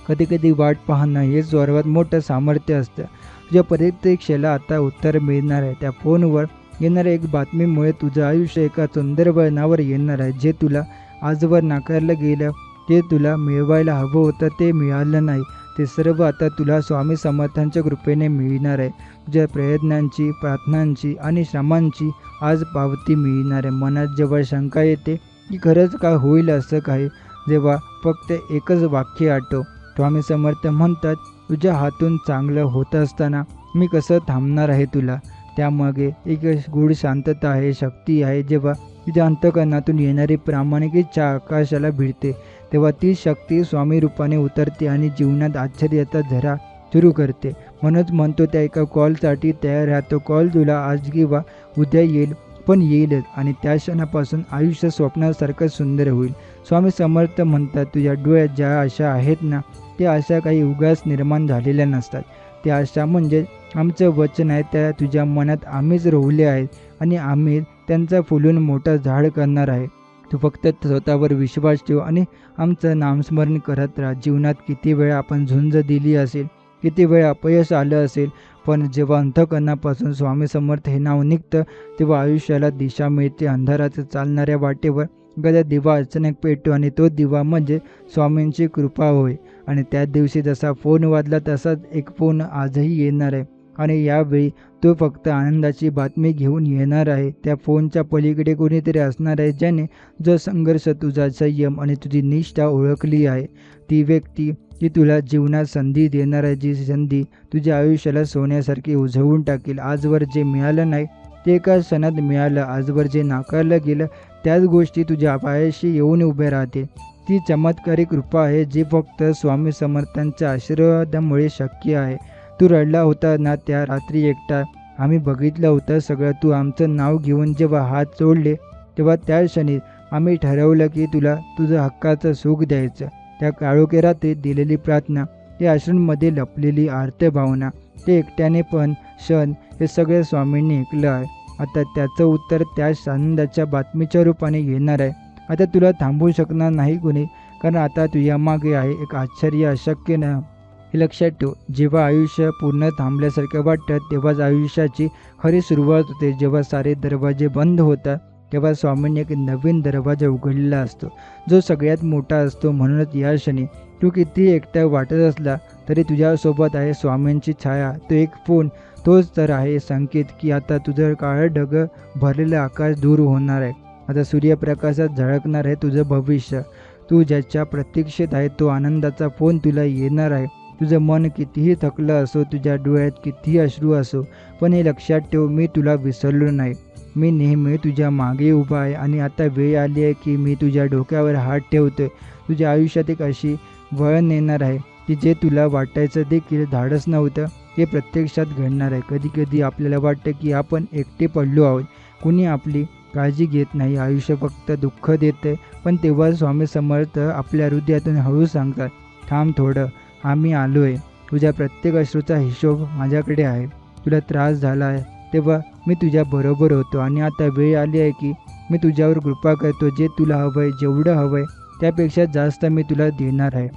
कधी कधी वाट पाहणं हे सर्वात मोठं सामर्थ्य असतं. तुझ्या प्रत्येक्षेला आता उत्तर मिळणार आहे. त्या फोनवर येणाऱ्या एक बातमीमुळे तुझं आयुष्य एका सुंदर वळणावर येणार आहे. जे तुला आजवर नाकारलं गेलं, जे तुला मिळवायला हवं होतं ते मिळालं नाही, ते सर्व आता तुला स्वामी समर्थांच्या कृपेने मिळणार आहे. तुझ्या प्रयत्नांची, प्रार्थनांची आणि श्रमांची आज पावती मिळणार आहे. मनात जेव्हा शंका येते की खरंच काय होईल असं काय, जेव्हा फक्त एकच वाक्य आठव, स्वामी समर्थ म्हणतात तुझ्या हातून चांगलं होत असताना मी कसं थांबणार आहे तुला. त्यामागे एक गूढ शांतता आहे, शक्ती आहे. जेव्हा तुझ्या अंतःकरणातून येणारी प्रामाणिक इच्छा आकाशाला भिडते तेव्हा ती शक्ती स्वामी रूपाने उतरते आणि जीवनात आश्चर्याचा झरा सुरू करते. म्हणूनच म्हणतो त्या एका कॉलसाठी तयार राहा. तो कॉल तुला आज किंवा उद्या येईल, पण येईलच. आणि त्या क्षणापासून आयुष्य स्वप्नासारखं सुंदर होईल. स्वामी समर्थ म्हणतात तुझ्या डोळ्यात ज्या आशा आहेत ना, त्या आशा काही उगाच निर्माण झालेल्या नसतात. त्या आशा म्हणजे आमचं वचन आहे त्या तुझ्या मनात आम्हीच रोवले आहेत आणि आम्ही त्यांचा फुलून मोठं झाड करणार आहे. तू फक्त स्वतःवर विश्वास ठेव आणि आमचं नामस्मरण करत राहा. जीवनात किती वेळा आपण झुंज दिली असेल, किती वेळा अपयश आलं असेल, पण जेव्हा अंतःकरणापासून स्वामी समर्थ हे नाव निघतं तेव्हा आयुष्याला दिशा मिळते. अंधारात चालणाऱ्या वाटेवर एखादा दिवा अचानक पेटतो आणि तो दिवा म्हणजे स्वामींची कृपा होय. आणि त्या दिवशी जसा फोन वाजला तसाच एक फोन आजही येणार आहे आणि यावेळी तो फक्त आनंदाची बातमी घेऊन येणार आहे. त्या फोनच्या पलीकडे कोणीतरी असणार आहे ज्याने जो संघर्ष, तुझा संयम आणि तुझी निष्ठा ओळखली आहे. ती व्यक्ती जी तुला जीवनात संधी देणार आहे, जी संधी तुझ्या आयुष्याला सोन्यासारखी उजळून टाकेल. आजवर जे मिळालं नाही ते एका क्षणात मिळालं. आजवर जे नाकारलं गेलं त्याच गोष्टी तुझ्या पायाशी येऊन उभ्या राहतील. ती चमत्कारिक कृपा आहे जी फक्त स्वामी समर्थांच्या आशीर्वादामुळे शक्य आहे. तू रडला होता ना त्या रात्री एकटा, आम्ही बघितलं होतं सगळं. तू आमचं नाव घेऊन जेव्हा हात जोडले तेव्हा त्या क्षणी आम्ही ठरवलं की तुला तुझं हक्काचं सुख द्यायचं. त्या काळोख्या रात्री दिलेली प्रार्थना, ते अश्रूंमध्ये लपलेली आर्त भावना, ते एकट्याने पण क्षण, हे सगळं स्वामींनी ऐकलं आहे. आता त्याचं उत्तर त्या आनंदाच्या बातमीच्या रूपाने येणार आहे. आता तुला थांबवू शकणार नाही कोणी, कारण आता तुझ्या मागे आहे एक आश्चर्य अशक्य न. हे लक्षात ठेव, जेव्हा आयुष्य पूर्ण थांबल्यासारखं वाटतं तेव्हाच आयुष्याची खरी सुरुवात होते. जेव्हा सारे दरवाजे बंद होतात तेव्हा स्वामींनी एक नवीन दरवाजा उघडलेला असतो, जो सगळ्यात मोठा असतो. म्हणूनच या क्षणी तू किती एकटा वाटत असला तरी तुझ्यासोबत आहे स्वामींची छाया. तो एक फोन तोच तर आहे संकेत की आता तुझं काळं ढग भरलेलं आकाश दूर होणार आहे. आता सूर्यप्रकाशात झळकणार आहे तुझं भविष्य. तू ज्याच्या प्रतीक्षेत आहे तो आनंदाचा फोन तुला येणार आहे. तुझं मन कितीही थकलं असो, तुझ्या डोळ्यात कितीही अश्रू असो, पण हे लक्षात ठेव, मी तुला विसरलो नाही. मी नेहमी तुझ्या मागे उभा आहे आणि आता वेळ आली आहे की मी तुझ्या डोक्यावर हात ठेवतोय. तुझ्या आयुष्यात एक अशी वळण येणार आहे की जे तुला वाटायचं देखील धाडस नव्हतं ते प्रत्यक्षात घडणार आहे. कधी कधी आपल्याला वाटतं की आपण एकटे पडलो आहोत, कुणी आपली काळजी घेत नाही, आयुष्य फक्त दुःख देते. पण तेव्हा स्वामी समर्थ आपल्या हृदयातून हळू सांगतात, थांब थोडं, आम्ही आलो आहे. तुझ्या प्रत्येक अश्रूचा हिशोब माझ्याकडे आहे. तुला त्रास झाला आहे तेव्हा मी तुझ्या बरोबर होतो आणि आता वेळ आली आहे की मी तुझ्यावर कृपा करतो. जे तुला हवं आहे, जेवढं हवं आहे त्यापेक्षा जास्त मी तुला देणार आहे.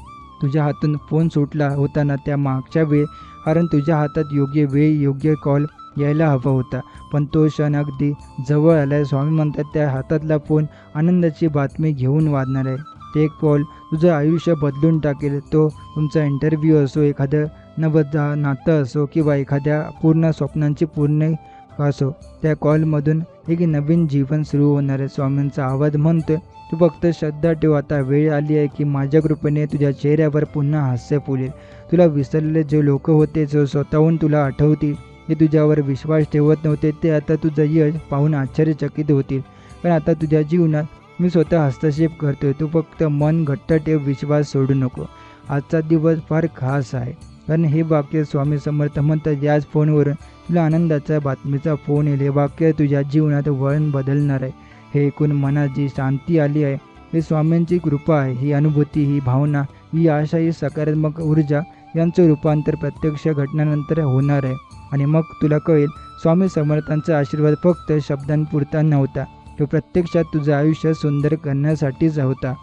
तुझ्या हातून फोन सुटला होता ना त्या मागच्या वेळ, कारण तुझ्या हातात योग्य वेळ, योग्य कॉल यायला हवा होता. पण तो क्षण अगदी जवळ आला आहे. स्वामी म्हणतात त्या हातातला फोन आनंदाची बातमी घेऊन वाजणार आहे. ते एक कॉल तुझं आयुष्य बदलून टाकेल. तो तुमचा इंटरव्ह्यू असो, एखादं नवं नातं असो किंवा एखाद्या पूर्ण स्वप्नांची पूर्ण असो, त्या कॉलमधून एक नवीन जीवन सुरू होणार आहे. स्वामींचा आवाज म्हणतोय, तू फक्त श्रद्धा ठेव. आता वेळ आली आहे की माझ्या कृपेने तुझ्या चेहऱ्यावर पुन्हा हास्य फुलेल. तुला विसरलेले जे लोक होते, जो स्वतःहून तुला आठवतील, जे तुझ्यावर विश्वास ठेवत नव्हते, ते आता तुझं यश पाहून आश्चर्यचकित होतील. पण आता तुझ्या जीवनात मी स्वतः हस्तक्षेप करतोय. तू फक्त मन घट्ट ठेव, विश्वास सोडू नको. आजचा दिवस फार खास आहे, कारण हे वाक्य स्वामी समर्थ म्हणतात, याच फोनवरून तुला आनंदाच्या बातमीचा फोन येईल. हे वाक्य तुझ्या जीवनात वळण बदलणार आहे. हे ऐकून मनात जी शांती आली आहे, हे स्वामींची कृपा आहे. ही अनुभूती, ही भावना, ही आशा, ही सकारात्मक ऊर्जा यांचं रूपांतर प्रत्यक्ष घटनानंतर होणार आहे. आणि मग तुला कळेल, स्वामी समर्थांचा आशीर्वाद फक्त शब्दांपुरता नव्हता, तो प्रत्यक्षात तुझं आयुष्य सुंदर करण्यासाठीच होता.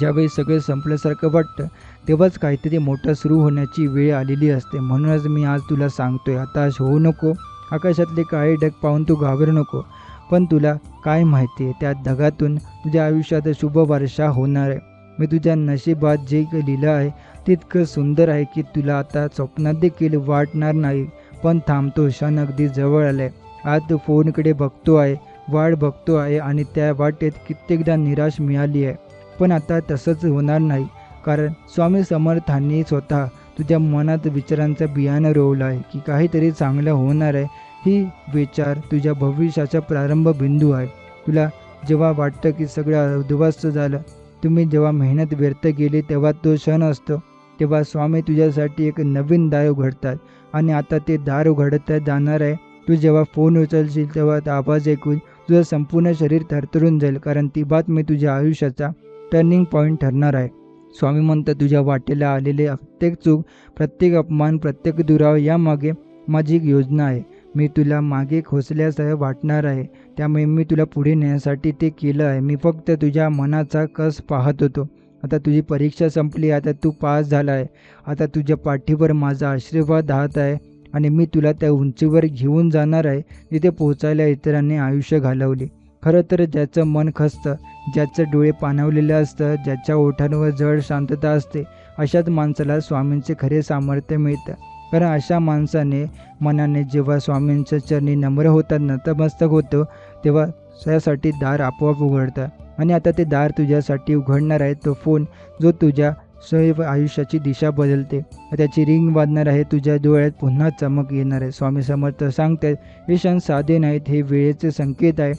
ज्यावेळी सगळं संपल्यासारखं वाटतं तेव्हाच काहीतरी मोठं सुरू होण्याची वेळ आलेली असते. म्हणूनच मी आज तुला सांगतोय, हताश होऊ नको. आकाशातले काळे ढग पाहून तू घाबरू नको. पण तुला काय माहिती आहे, त्या ढगातून तुझ्या आयुष्यात शुभ वर्षा होणार आहे. मी तुझ्या नशिबात जे लिहिलं आहे ते इतकं सुंदर आहे की तुला आता स्वप्नात देखील वाटणार नाही. पण थांबतो, क्षण अगदी जवळ आलाय. आज तू फोनकडे बघतो आहे, वाट बघतो आहे आणि त्या वाटेत कित्येकदा निराश मिळाली आहे. पण आता तसंच होणार नाही, कारण स्वामी समर्थांनी स्वतः तुझ्या मनात विचारांचं बियाणं रोवलं आहे की काहीतरी चांगलं होणार आहे. ही विचार तुझ्या भविष्याचा प्रारंभ बिंदू आहे. तुला जेव्हा वाटतं की सगळं उद्ध्वस्त झालं, तुम्ही जेव्हा मेहनत व्यर्थ गेली, तेव्हा तो क्षण असतो तेव्हा स्वामी तुझ्यासाठी एक नवीन दार उघडतात आणि आता ते दार उघडत जाणार आहे. तू जेव्हा फोन उचलशील तेव्हा तो आवाज ऐकून तुझं संपूर्ण शरीर थरथरून जाईल, कारण ती बातमी तुझ्या आयुष्याचा टर्निंग पॉईंट ठरणार आहे. स्वामी म्हणतात, तुझ्या वाटेला आलेले प्रत्येक चूक, प्रत्येक अपमान, प्रत्येक दुरावा यामागे माझी एक योजना आहे. मी तुला मागे खोचल्यासह वाटणार आहे, त्यामुळे मी तुला पुढे नेण्यासाठी ते केलं आहे. मी फक्त तुझ्या मनाचा कस पाहत होतो. आता तुझी परीक्षा संपली, आता तू पास झाला आहे. आता तुझ्या पाठीवर माझा आशीर्वाद हात आहे आणि मी तुला त्या उंचीवर घेऊन जाणार आहे, जिथे पोहोचायला इतरांनी आयुष्य घालवले. खरं तर ज्याचं मन खचतं, ज्याचं डोळे पाणावलेलं असतं, ज्याच्या ओठांवर जड शांतता असते, अशाच माणसाला स्वामींचे खरे सामर्थ्य मिळतं. कारण अशा माणसाने मनाने जेव्हा स्वामींच्या चरणी नम्र होतात, नतमस्तक होतं, तेव्हा त्यासाठी दार आपोआप उघडतं. आणि आता ते दार तुझ्यासाठी उघडणार आहे तो फोन, जो तुझ्या सर्व आयुष्याची दिशा बदलते. त्याची रिंग वाजणार आहे, तुझ्या डोळ्यात पुन्हा चमक येणार आहे. स्वामी समर्थ सांगतात, हे क्षण साधे नाहीत, हे वेळेचे संकेत आहे.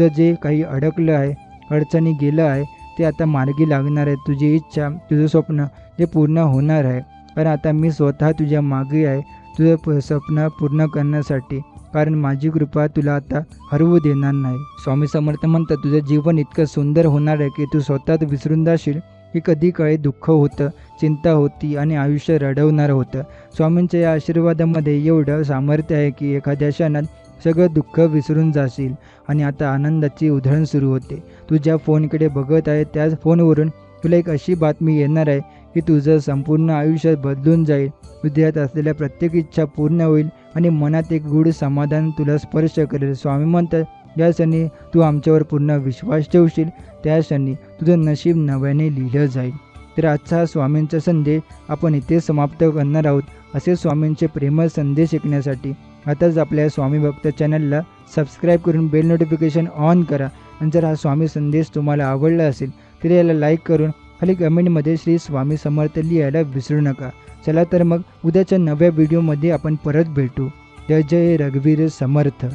जे काही अडकलं आहे, अडचणी गेलं आहे, ते आता मार्गी लागणार आहे. तुझी इच्छा, तुझं स्वप्न जे पूर्ण होणार आहे. कारण आता मी स्वतः तुझ्या मागे आहे, तुझं स्वप्न पूर्ण करण्यासाठी. कारण माझी कृपा तुला आता हरवू देणार नाही. स्वामी समर्थ म्हणतात, तुझं जीवन इतकं सुंदर होणार आहे की तू स्वतःच विसरून जाशील की कधी काळी दुःख होतं, चिंता होती आणि आयुष्य रडवणारं होतं. स्वामींच्या या आशीर्वादामध्ये एवढं सामर्थ्य आहे की एखाद्या क्षणात सगळं दुःख विसरून जाशील आणि आता आनंदाची उधळण सुरू होते. तू ज्या फोनकडे बघत आहे त्याच फोनवरून तुला एक अशी बातमी येणार आहे की तुझं संपूर्ण आयुष्य बदलून जाईल. हृदयात असलेल्या प्रत्येक इच्छा पूर्ण होईल आणि मनात एक गूढ समाधान तुला स्पर्श करेल. स्वामी म्हणतात, ज्या क्षणी तू आमच्यावर पूर्ण विश्वास ठेवशील, त्या क्षणी तुझं नशीब नव्याने लिहिलं जाईल. तर आजचा हा स्वामींचा संदेश आपण इथे समाप्त करणार आहोत. असे स्वामींचे प्रेमळ संदेश ऐकण्यासाठी आताच आपल्या स्वामी भक्त चॅनलला सबस्क्राईब करून बेल नोटिफिकेशन ऑन करा. आणि जर हा स्वामी संदेश तुम्हाला आवडला असेल तर याला लाईक करून खाली कमेंटमध्ये श्री स्वामी समर्थ लिहायला विसरू नका. चला तर मग उद्याच्या नव्या व्हिडिओमध्ये आपण परत भेटू. जय जय रघुवीर समर्थ.